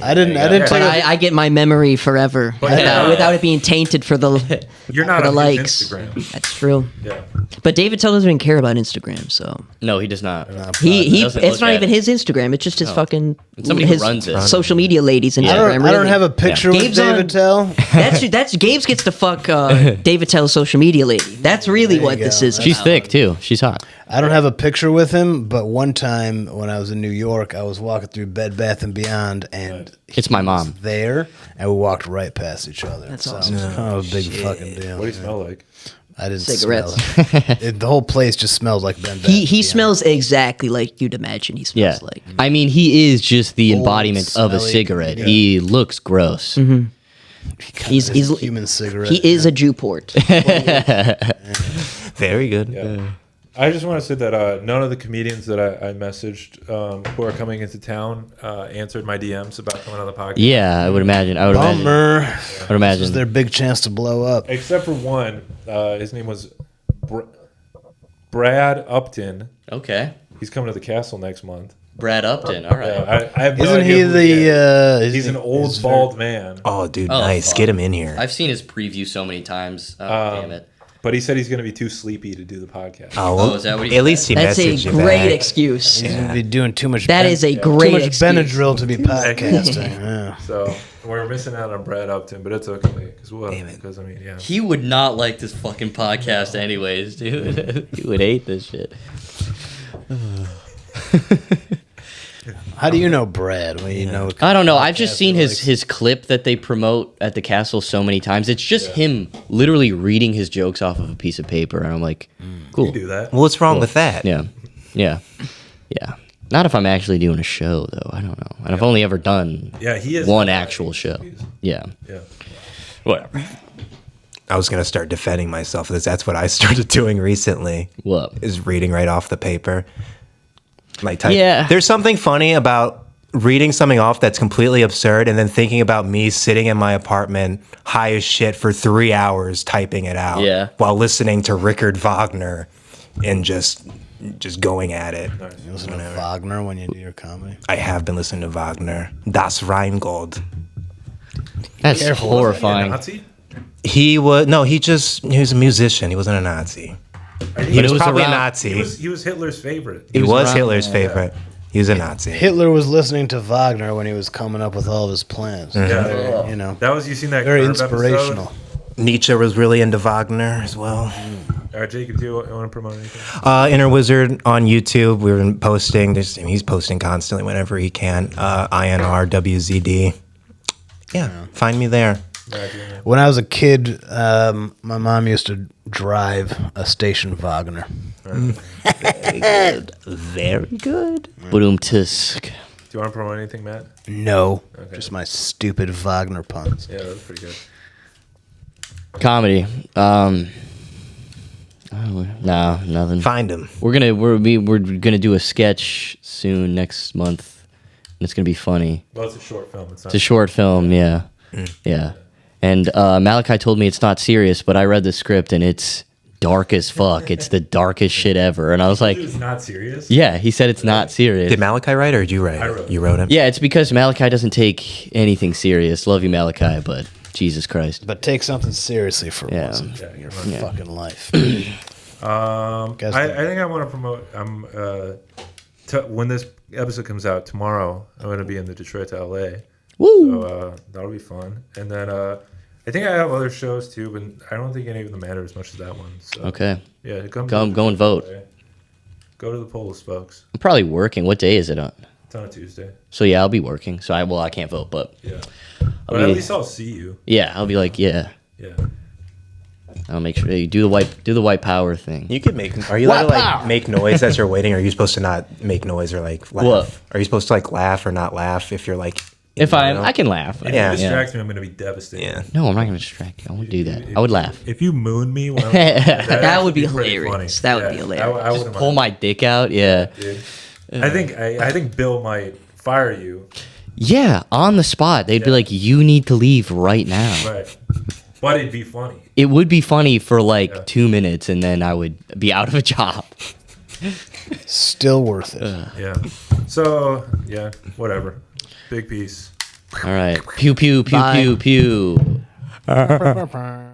I didn't But take. I get my memory forever without it being tainted for the You're not for the on likes. his Instagram. That's true. Yeah. But David Tell doesn't even care about Instagram, so No, he does not. he doesn't it's look not at even it. his Instagram. It's just his fucking somebody who his runs it. social media ladies Instagram. I don't really. have a picture with Gabe's David on- Tell. That's Gabe's gets to fuck David Tell's social media lady. That's really There what you this go. is. She's about. thick too. She's hot. I don't have a picture with him, but one time when I was in New York, I was walking through Bed Bath and Beyond, and It's my mom. he was there, and we walked right past each other. That's so awesome. It was kind of a big fucking deal. What do you smell like? I didn't Cigarettes. smell it. The whole place just smells like Bed Bath. He and Beyond. smells exactly like you'd imagine he Yeah. smells like. I mean, he is just the Old, embodiment of a smelly, cigarette. yeah. He looks gross. He's human cigarette. he is a Jewport. Very good. Yeah. I just want to say that none of the comedians that I messaged who are coming into town answered my DMs about coming on the podcast. Yeah, I would imagine. I would imagine. Bummer. I would This imagine. was their big chance to blow up. Except for one. His name was Brad Upton. Okay. He's coming to the castle next month. Brad Upton. All right. Yeah, I have no Isn't idea he who he is. the? He's an old he's bald man. Oh, dude, Oh, nice. fuck. Get him in here. I've seen his preview so many times. Oh, damn it. But he said he's going to be too sleepy to do the podcast. Oh, well, Oh, is that what he at least he That's a messaged you great back. excuse. He's gonna be doing too much. That is a too great much excuse. Benadryl to be podcasting. Yeah. So we're missing out on Brad Upton, but it's okay. Damn it. Because I mean, yeah. He would not like this fucking podcast anyways, dude. He would hate this shit. How do you know Brad? When you know? I don't know. I've just podcast seen he his likes? his clip that they promote at the castle so many times. It's just him literally reading his jokes off of a piece of paper, and I'm like, cool. You do that. Well, what's wrong with that? Yeah, yeah, yeah. Not if I'm actually doing a show, though. I don't know. And I've only ever done Yeah, he is. one actual show. Yeah, Yeah. whatever. I was gonna start defending myself. That's what I started doing recently. What? Is reading right off the paper. Like type. Yeah. There's something funny about reading something off that's completely absurd and then thinking about me sitting in my apartment high as shit for 3 hours typing it out. Yeah. While listening to Richard Wagner and just going at it. You listen to Wagner when you do your comedy. I have been listening to Wagner. Das Rheingold. That's Careful. horrifying. Nazi? He was a musician. He wasn't a Nazi. He But was it was probably a around- Nazi. He was Hitler's favorite. He was was around- Hitler's favorite. He was a Nazi. Hitler was listening to Wagner when he was coming up with all of his plans. Yeah. Very, you know, That was you seen that very Curb inspirational. Nietzsche was really into Wagner as well. Episode? All right, Jacob, do you want to promote anything? Inner Wizard on YouTube. We've been posting. He's posting constantly whenever he can. INRWZD. Yeah, find me there. When I was a kid, my mom used to drive a station Wagner. Very good. Boom tisk. Do you want to promote anything, Matt? No, just my stupid Wagner puns. Yeah, that was pretty good. Comedy. Oh, no, nothing. Find him. We're gonna do a sketch soon next month, and it's gonna be funny. Well, it's a short film. It's not. It's a short film, yeah, yeah. And Malachi told me it's not serious, but I read the script and it's dark as fuck. It's the darkest shit ever, and I was like, It's not serious. yeah. He said it's not serious. Did Malachi write or did you write? I wrote it. You wrote him. Yeah, it's because Malachi doesn't take anything serious. Love you, Malachi, but Jesus Christ. But take something seriously for Yeah. once in your fucking life. I Guess think I want to promote. When this episode comes out tomorrow, I'm going to be in the Detroit to LA. Woo! So that'll be fun. And then I think I have other shows too, but I don't think any of them matter as much as that one. So, Okay, Yeah, go and vote. Go to the polls, folks. I'm probably working. What day is it on? It's on a Tuesday. So yeah, I'll be working. So I can't vote, but Yeah. But be- at least I'll see you. yeah, I'll be like, yeah. Yeah. I'll make sure you do the white power thing. You could make. Are you allowed to like make noise as you're waiting? Or are you supposed to not make noise or like laugh? What? Are you supposed to like laugh or not laugh if you're like? If you I know? can laugh. If Yeah. you distract me, I'm going to be devastated. Yeah. No, I'm not going to distract you. I won't do that. I would laugh. If you moon me, when That would be pretty hilarious. funny. That would be hilarious. I wouldn't Pull mind, my dick out. Yeah. dude. I think Bill might fire you. Yeah, on the spot. They'd be like, you need to leave right now. Right. But it'd be funny. It would be funny for like Yeah. 2 minutes and then I would be out of a job. Still worth it. Yeah. So, yeah, whatever. Big piece. All right. Pew pew pew Bye. pew pew. Bye.